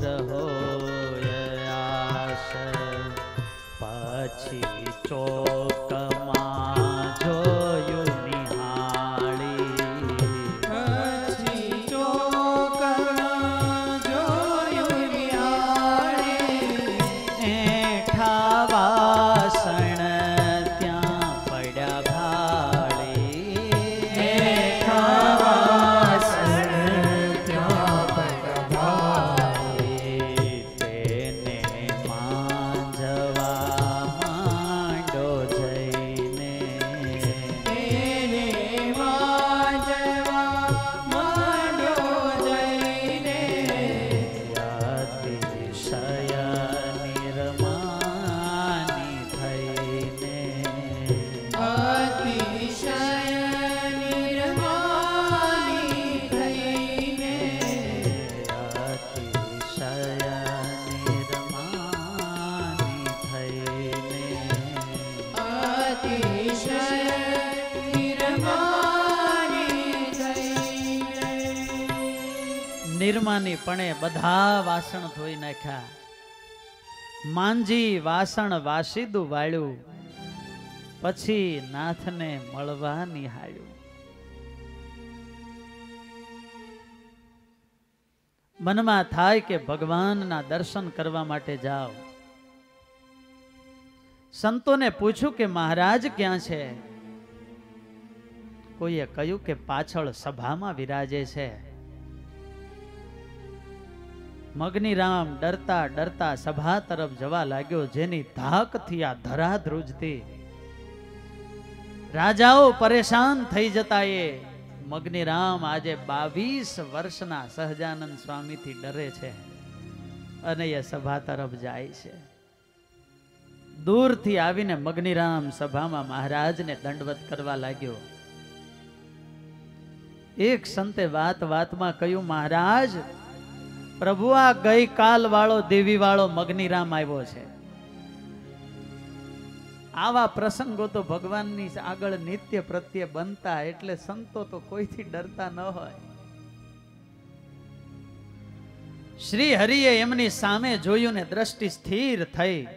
રહો યાસ. પછી ચોકમાં જોયું નિહાળી. પછી ચોકમાં જોયું નિહાળી. એઠા વાસણ ત્યાં પડ્યા ભાળી. એઠા વાસણ ત્યાં પડ્યા ભાળી. તેને માંજવા માંડો જઈને. તેને વાજવા માંડ્યો જઈને. અતિશય નિર્માની થઈને. અતિશય નિર્માની થઈને. અતિશય નિર્માની થઈને. અતિશય નિર્માની થઈને. નિર્માની પણે બધા વાસણ ધોઈ નાખ્યા. માંજી વાસણ વાસીદું વાળ્યું. પછી નાથને મળવા નિહાળ્યું. મનમાં થાય કે ભગવાનના દર્શન કરવા માટે જાઓ. સંતોને પૂછ્યું કે મહારાજ ક્યાં છે? કોઈએ કહ્યું કે પાછળ સભામાં વિરાજે છે. મગની રામ ડરતા ડરતા સભા તરફ જવા લાગ્યો. જેની ધાકથી આ ધરા ધ્રુજતી. રાજાઓ પરેશાન થઈ જતા. એ મગની રામ આજે 22 વર્ષના સહજાનંદ સ્વામીથી ડરે છે અને એ સભા તરફ જાય છે. દૂરથી આવીને મગની રામ સભામાં મહારાજને દંડવત કરવા લાગ્યો. એક સંતે વાત વાતમાં કહ્યું, મહારાજ પ્રભુ આ ગઈકાલ વાળો દેવી વાળો મગની રામ આવ્યો છે. આવા પ્રસંગો તો ભગવાનની આગળ નિત્ય પ્રત્યે બનતા, એટલે સંતો તો કોઈથી ડરતા ન હોય. શ્રી હરિએ એમની સામે જોયું ને દ્રષ્ટિ સ્થિર થઈ.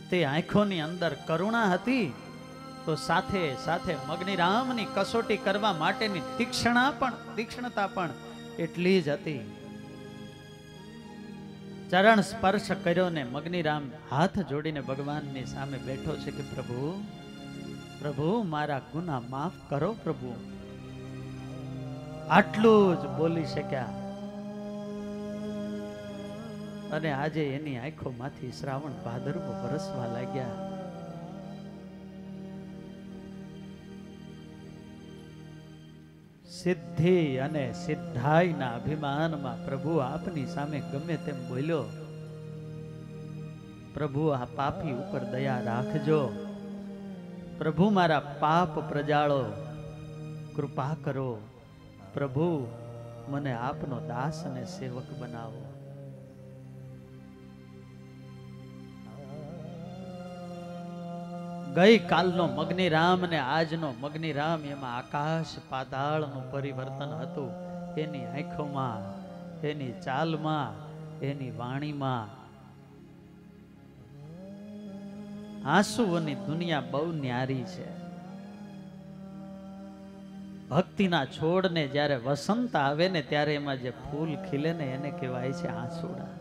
તે આંખોની અંદર કરુણા હતી તો સાથે સાથે મગની રામની કસોટી કરવા માટેની તીક્ષ્ણતા પણ એટલી જ હતી. ચરણ સ્પર્શ કર્યો ને મગની રામ હાથ જોડીને ભગવાનની સામે બેઠો છે કે પ્રભુ પ્રભુ મારા ગુનાહ માફ કરો પ્રભુ. આટલું જ બોલી શક્યા અને આજે એની આંખોમાંથી શ્રાવણ ભાદરવો વરસવા લાગ્યા. સિદ્ધિ અને સિદ્ધાઈના અભિમાનમાં પ્રભુ આપની સામે ગમે તેમ બોલ્યો. પ્રભુ આ પાપી ઉપર દયા રાખજો. પ્રભુ મારા પાપ પ્રજાળો, કૃપા કરો. પ્રભુ મને આપનો દાસ અને સેવક બનાવો. ગઈ કાલનો મગની રામ ને આજનો મગની રામ એમાં આકાશ પાતાળનું પરિવર્તન હતું. એની આંખોમાં, એની ચાલમાં, એની વાણીમાં. આંસુઓની દુનિયા બહુ ન્યારી છે. ભક્તિના છોડને જ્યારે વસંત આવે ને ત્યારે એમાં જે ફૂલ ખીલે ને એને કહેવાય છે આંસુડા.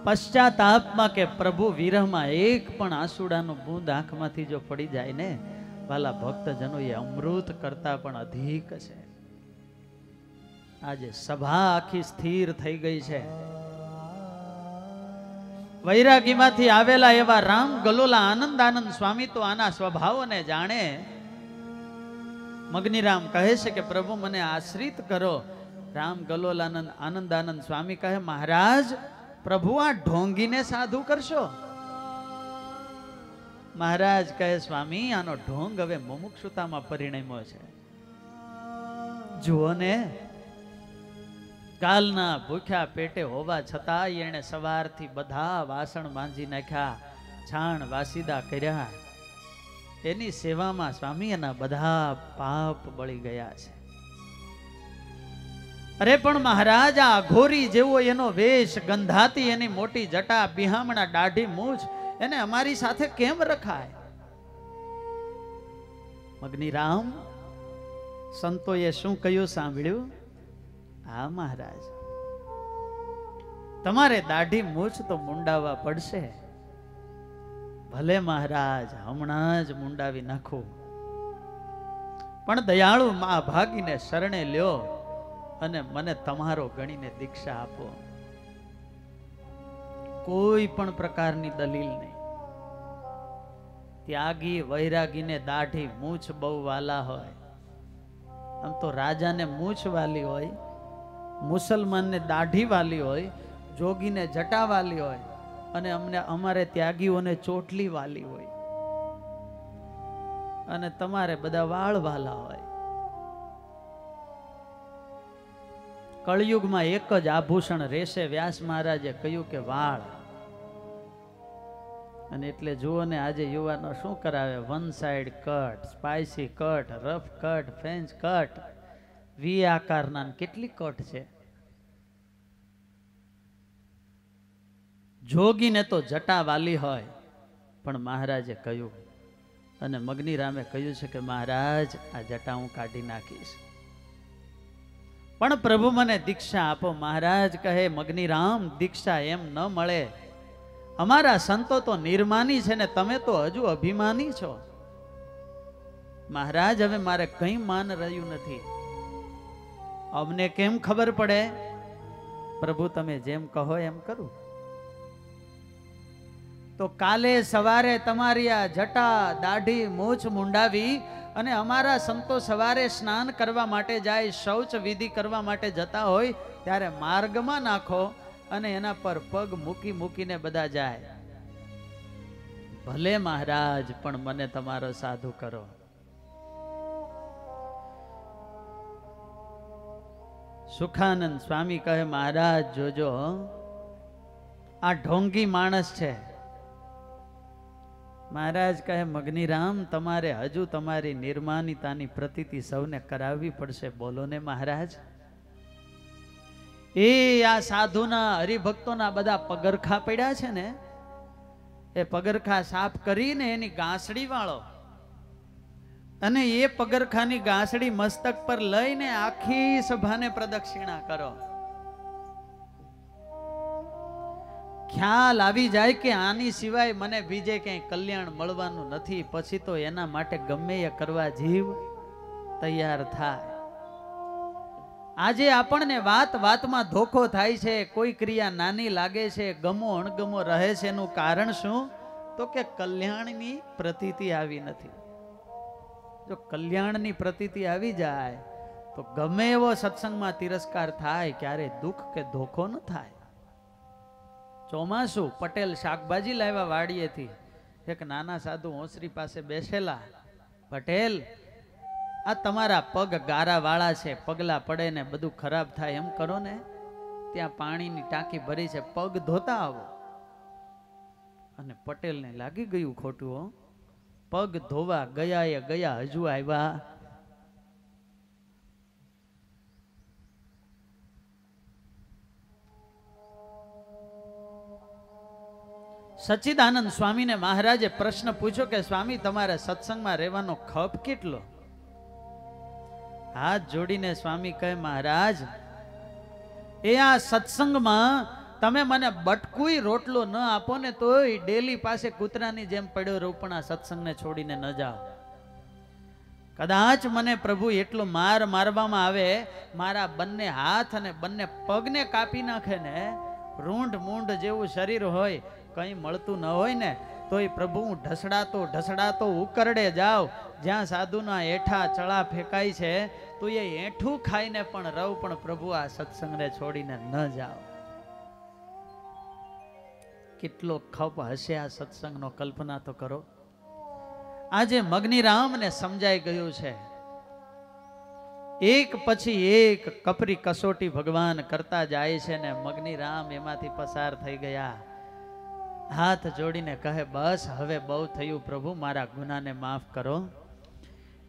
પશ્ચાતાપમાં કે પ્રભુ વિરહમાં એક પણ આંસુડાનું બૂંદ આંખમાંથી જો પડી જાય ને વાલા ભક્તજનો, એ અમૃત કરતા પણ અધિક છે. આજે સભા આખી સ્થિર થઈ ગઈ છે. વૈરાગીમાંથી આવેલા એવા રામ ગલોલા આનંદાનંદ સ્વામી તો આના સ્વભાવને જાણે. મગનીરામ કહે છે કે પ્રભુ મને આશ્રિત કરો. રામ ગલોલાનંદ આનંદાનંદ સ્વામી કહે, મહારાજ પ્રભુ આ ઢોંગીને સાધુ કરશો? મહારાજ કહે, સ્વામી આનો ઢોંગ હવે મુમુક્ષુતામાં પરિણમ્યો છે. જુઓ ને, કાલના ભૂખ્યા પેટે હોવા છતાં એને સવારથી બધા વાસણ માંજી નાખ્યા, છાણ વાસીદા કર્યા. એની સેવામાં સ્વામી એના બધા પાપ બળી ગયા છે. અરે પણ મહારાજ આ અઘોરી જેવો એનો વેશ, ગંધાતી એની મોટી જટા, બિહામણા દાઢી મૂછ, એને અમારી સાથે કેમ રખાય? મગનીરામ, સંતોએ શું કહ્યું સાંભળ્યું? હા મહારાજ, તમારે દાઢી મૂછ તો મુંડાવા પડશે. ભલે મહારાજ, હમણાં જ મુંડાવી નાખું, પણ દયાળુ મા ભાગીને શરણે લ્યો અને મને તમારો ગણીને દીક્ષા આપો. કોઈ પણ પ્રકારની દલીલ નહીં. ત્યાગી વૈરાગીને દાઢી મૂછ બહુ વાલા હોય. આમ તો રાજાને મૂછ વાલી હોય, મુસલમાનને દાઢી વાલી હોય, જોગીને જટા વાલી હોય, અને અમારે ત્યાગીઓને ચોટલી વાલી હોય, અને તમારે બધા વાળ વાલા હોય. કળયુગમાં એક જ આભૂષણ રહેશે. વ્યાસ મહારાજે કહ્યું કે વાળ. અને એટલે જુઓ ને, આજે યુવાનો શું કરાવે? One side cut, spicy cut, rough cut, French cut, V આકારના કેટલી કટ છે. જોગીને તો જટા વાલી હોય, પણ મહારાજે કહ્યું, અને મગનીરામે કહ્યું છે કે મહારાજ આ જટા હું કાઢી નાખીશ, પણ પ્રભુ મને દીક્ષા આપો. મહારાજ કહે, મગનીરામ દીક્ષા એમ ન મળે. અમારા સંતો તો નિર્માની છે ને તમે તો હજુ અભિમાની છો. મહારાજ હવે મારે કંઈ માન રહ્યું નથી. અમને કેમ ખબર પડે? પ્રભુ તમે જેમ કહો એમ કરું. તો કાલે સવારે તમારી આ જટા દાઢી મૂછ મુંડાવી અને અમારા સંતો સવારે સ્નાન કરવા માટે જાય, શૌચ વિધિ કરવા માટે જતા હોય, ત્યારે માર્ગમાં નાખો અને એના પર પગ મૂકી મૂકીને બધા જાય. ભલે મહારાજ, પણ મને તમારો સાધુ કરો. સુખાનંદ સ્વામી કહે, મહારાજ જોજો, આ ઢોંગી માણસ છે. મહારાજ કહે, મગનીરામ તમારે હજુ તમારી નિર્માનિતાની પ્રતીતિ સૌને કરાવવી પડશે. બોલો ને મહારાજ. એ આ સાધુના હરિભક્તોના બધા પગરખા પડ્યા છે ને, એ પગરખા સાફ કરીને એની ગાંસડી વાળો, અને એ પગરખાની ગાંસડી મસ્તક પર લઈને આખી સભાને પ્રદક્ષિણા કરો. ખ્યાલ આવી જાય કે આની સિવાય મને બીજે ક્યાંય કલ્યાણ મળવાનું નથી, પછી તો એના માટે ગમે એ કરવા જીવ તૈયાર થાય. આજે આપણને વાત વાતમાં ધોખો થાય છે. કોઈ ક્રિયા નાની લાગે છે, ગમો અણગમો રહે છે. એનું કારણ શું? તો કે કલ્યાણની પ્રતીતિ આવી નથી. જો કલ્યાણની પ્રતીતિ આવી જાય તો ગમે એવો સત્સંગમાં તિરસ્કાર થાય, ક્યારે દુઃખ કે ધોખો ન થાય. ચોમાસું, પટેલ શાકભાજી લાવ્યા વાડીએથી. એક નાના સાધુ ઓસરી પાસે બેસેલા. પટેલ, આ તમારા પગ ગારા વાળા છે, પગલા પડે ને બધું ખરાબ થાય, એમ કરો ને, ત્યાં પાણીની ટાંકી ભરી છે, પગ ધોતા આવો. અને પટેલને લાગી ગયું ખોટું. હો, પગ ધોવા ગયા એ ગયા, હજુ આવ્યા સચ્ચિદાનંદ સ્વામીને મહારાજે પ્રશ્ન પૂછ્યો કે સ્વામી તમારે સત્સંગમાં રહેવાનો ખપ કેટલો? હાથ જોડીને સ્વામી કહે મહારાજ એ આ સત્સંગમાં તમે મને બટકુય રોટલો ન આપો ને તોય ડેલી પાસે કૂતરાની જેમ પડ્યો રહું પણ આ સત્સંગને છોડીને ન જાઓ. કદાચ મને પ્રભુ એટલો માર મારવામાં આવે, મારા બંને હાથ અને બંને પગને કાપી નાખે ને, રૂંઢ મૂંઢ જેવું શરીર હોય, કંઈ મળતું ન હોય ને, તોય પ્રભુ હું ઢસડાતો ઉકરડે જાવ. જ્યાં સાધુના એઠા ચળા ફેંકાય છે તો એ એઠું ખાઈને પણ રહું, પણ પ્રભુ આ સત્સંગને છોડીને ન જાઓ. કેટલો ખપ હશે આ સત્સંગનો, કલ્પના તો કરો. આજે મગનીરામને સમજાઈ ગયું છે. એક પછી એક કપરી કસોટી ભગવાન કરતા જાય છે ને મગનીરામ એમાંથી પસાર થઈ ગયા. હાથ જોડીને કહે બસ હવે બહુ થયું પ્રભુ, મારા ગુનાને માફ કરો.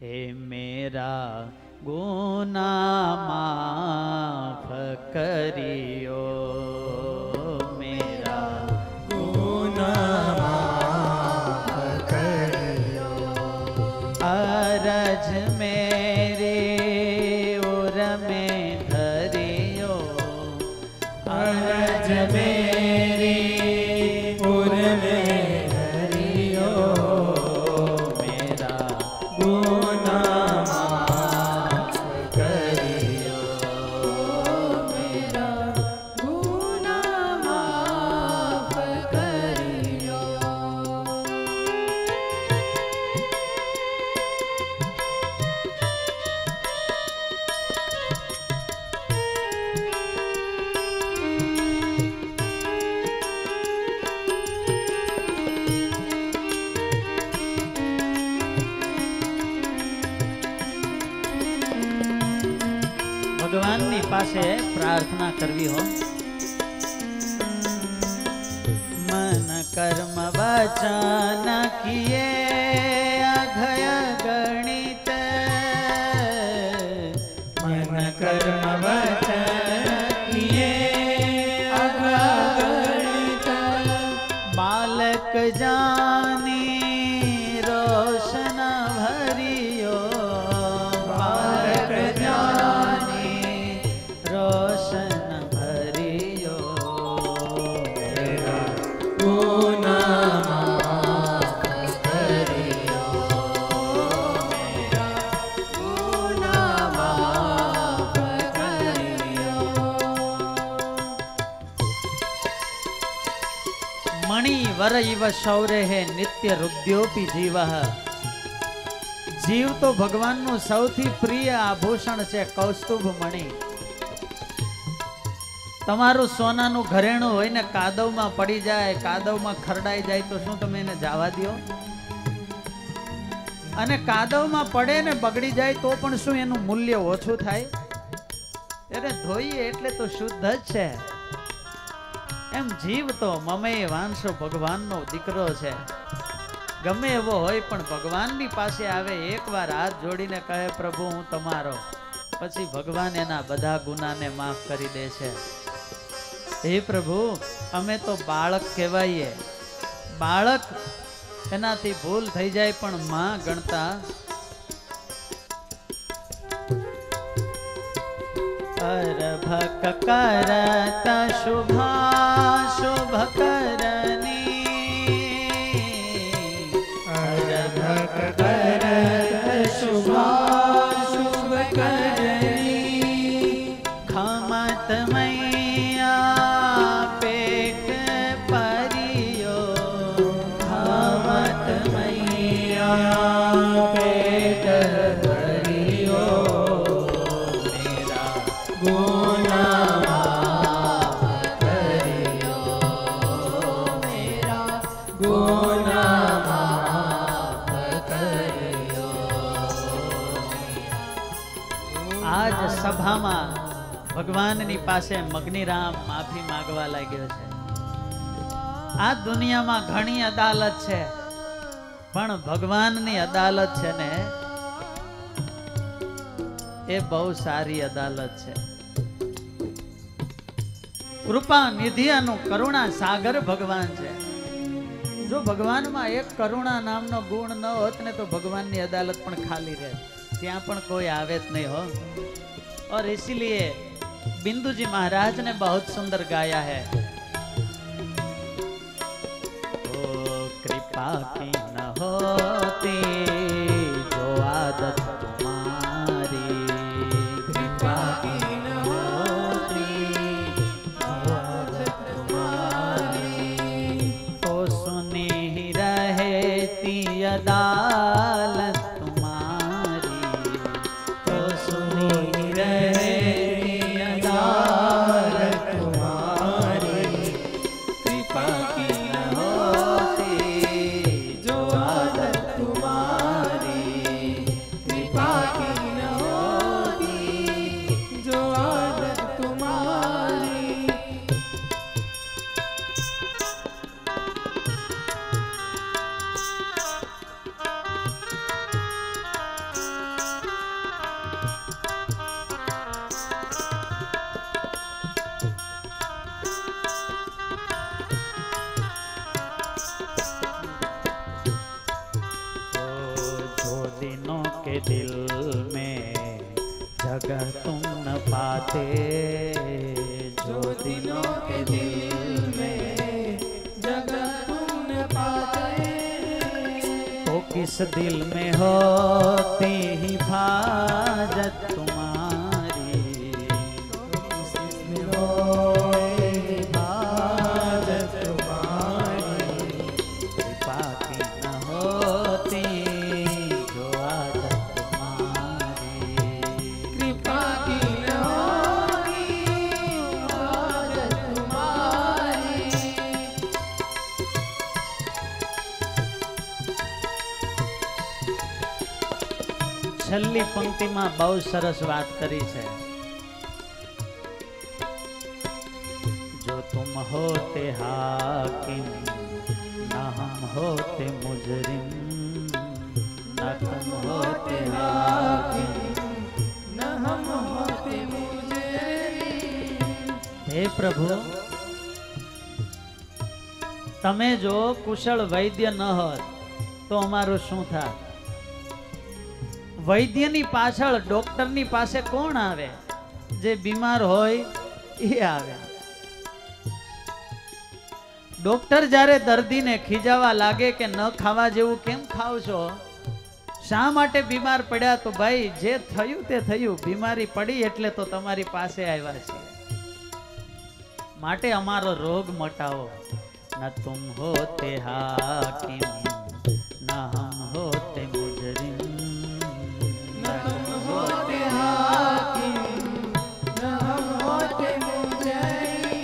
હે મેરા ગુના માફ કરીયો, મેરા ગુના अरज मेरे उर में धरियो, अरज मेरे उर में धरियो, मेरा गुनाह माफ करियो, मेरा गुनाह माफ करियो. ભગવાનની પાસે પ્રાર્થના કરવી હો. મન કર્મ વચન કિયે અઘય ગણિત, मन कर्म वचन किए अगणित, બાલક જાની રોશન ભરિયો, बालक जानी રોશન ભરિયો, मेरा गुनाह माफ करियो, मेरा गुनाह माफ करियो. મણિ વર ઇવ શૌર્ય હે નિત્ય રુદ્યોપી જીવ. જીવ તો ભગવાનનું સૌથી પ્રિય આભૂષણ છે, કૌસ્તુભ મણિ. તમારું સોનાનું ઘરેણું હોય ને કાદવમાં પડી જાય, કાદવમાં ખરડાઈ જાય તો શું તમે એને જવા દો? અને કાદવમાં પડે ને બગડી જાય તો પણ શું એનું મૂલ્ય ઓછું થાય? એને ધોઈએ એટલે તો શુદ્ધ જ છે. એમ જીવ તો મમે વાંસો ભગવાનનો દીકરો છે. ગમે એવો હોય પણ ભગવાનની પાસે આવે, એકવાર હાથ જોડીને કહે પ્રભુ હું તમારો, પછી ભગવાન એના બધા ગુનાને માફ કરી દે છે. હે પ્રભુ અમે તો બાળક કહેવાઈએ. બાળક એનાથી ભૂલ થઈ જાય પણ માં ગણતા. અરભક કરતા શુભા શુભ કરની, अरभक करत शुभा शुभ करनी, ખમત મૈયા પેટ પરિયો, खामत मैया पेट भरियो, मेरा गुनाह माफ करियो, मेरा गुनाह माफ करियो. આજ સભામાં ભગવાનની પાસે મગનીરામ માફી માંગવા લાગ્યો છે. આ દુનિયામાં ઘણી અદાલત છે પણ ભગવાનની અદાલત છે ને એ બહુ સારી અદાલત છે. કૃપા નિધિ અને કરુણા સાગર ભગવાન છે. જો ભગવાનમાં એક કરુણા નામનો ગુણ ન હોત ને તો ભગવાનની અદાલત પણ ખાલી રહે, ત્યાં પણ કોઈ આવે જ નહીં हो। और इसीलिए बिंदु जी महाराज ने बहुत सुंदर गाया है, ओ कृपा की न होती जो आदत तुम्हारी, कृपा की न होती जो आदत तुम्हारी, तो सुनी ही रहती अदालत तुम्हारी, तो सुनी रहती अदालत तुम्हारी, कृपा की न होती जो आदत तुम्हारी, कृपा की न होती जो आदत तुम्हारी। जो दिनों के दिल में जगह तुम न पाते, जो दिनों के दिल में जगह तुम न पाते, तो किस दिल में होती हिफाजत तुम्हारी, तो किस में होए हिफाजत तुम्हारी, कृपा की न होती जो आदत तुम्हारी, कृपा की न होती आदत तुम्हारी। છેલ્લી પંક્તિમાં બહુ સરસ વાત કરી છે, जो तुम होते हाकिम न हम होते मुजरिम, न तुम होते हाकिम। न हम होते मुजरिम। हे प्रभु, તમે જો કુશળ વૈદ્ય ન હોત તો અમારું શું થાત? વૈદ્યની પાછળ ડોક્ટરની પાસે કોણ આવે? જે બીમાર હોય એ આવે। ડોક્ટર જ્યારે દર્દીને ખીજાવા લાગે કે ન ખાવા જેવું કેમ ખાવ છો, શા માટે બીમાર પડ્યા, તો ભાઈ જે થયું તે થયું, બીમારી પડી એટલે તો તમારી પાસે આવ્યા છીએ, માટે અમારો રોગ મટાવો। न तुम होते हाकिम न हम होते मुजरिम, न तुम होते हाकिम न हम होते मुजरिम,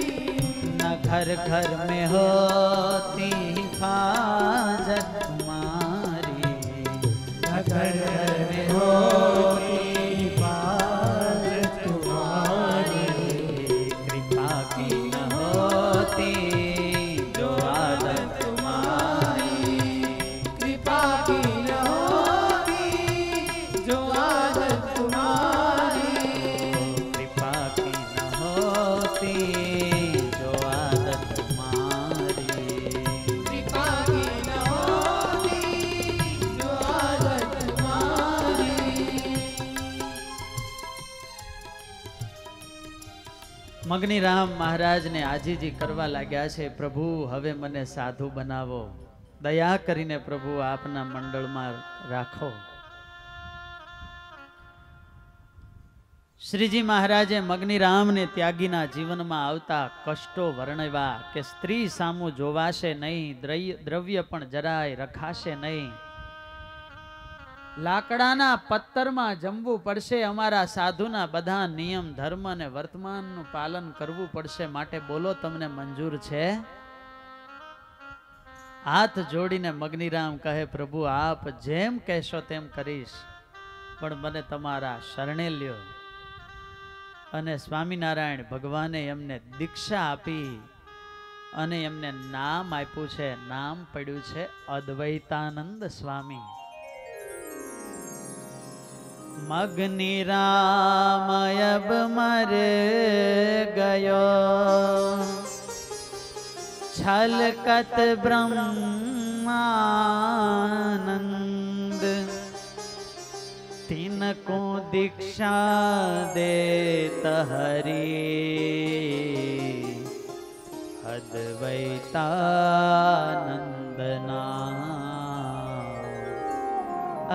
न घर घर में होती हिफाजत तुम्हारी, न घर घर में होती हिफाजत तुम्हारी, कृपा की न होती जो आदत तुम्हारी, कृपा की न होती जो आदत तुम्हारी, कृपा की न होती जो आदत तुम्हारी। कृपा की न होती जो आदत तुम्हारी। મગનીરામ મહારાજને આજીજી કરવા લાગ્યા છે, પ્રભુ હવે મને સાધુ બનાવો, દયા કરીને પ્રભુ આપના મંડળમાં રાખો। શ્રીજી મહારાજે મગનીરામને ત્યાગીના જીવનમાં આવતા કષ્ટો વર્ણવ્યા કે સ્ત્રી સામું જોવાશે નહીં, દ્રવ્ય પણ જરાય રખાશે નહીં, લાકડાના પત્તરમાં જમવું પડશે, અમારા સાધુના બધા નિયમ ધર્મ અને વર્તમાનનું પાલન કરવું પડશે, માટે બોલો તમને મંજૂર છે? હાથ જોડીને મગનીરામ કહે, પ્રભુ આપ જેમ કહેશો તેમ કરીશ, પણ મને તમારા શરણે લ્યો। અને સ્વામિનારાયણ ભગવાને એમને દીક્ષા આપી અને એમને નામ આપ્યું છે, નામ પડ્યું છે અદ્વૈતાનંદ સ્વામી। मगनीराम अब मर गयो, छलकत ब्रह्मानंद तिनको दीक्षा देत हरि अद्वैतानंदना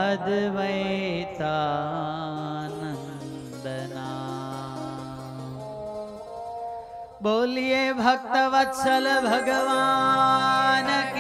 अद्वैतानंदना। बोलिए भक्त वत्सल भगवान की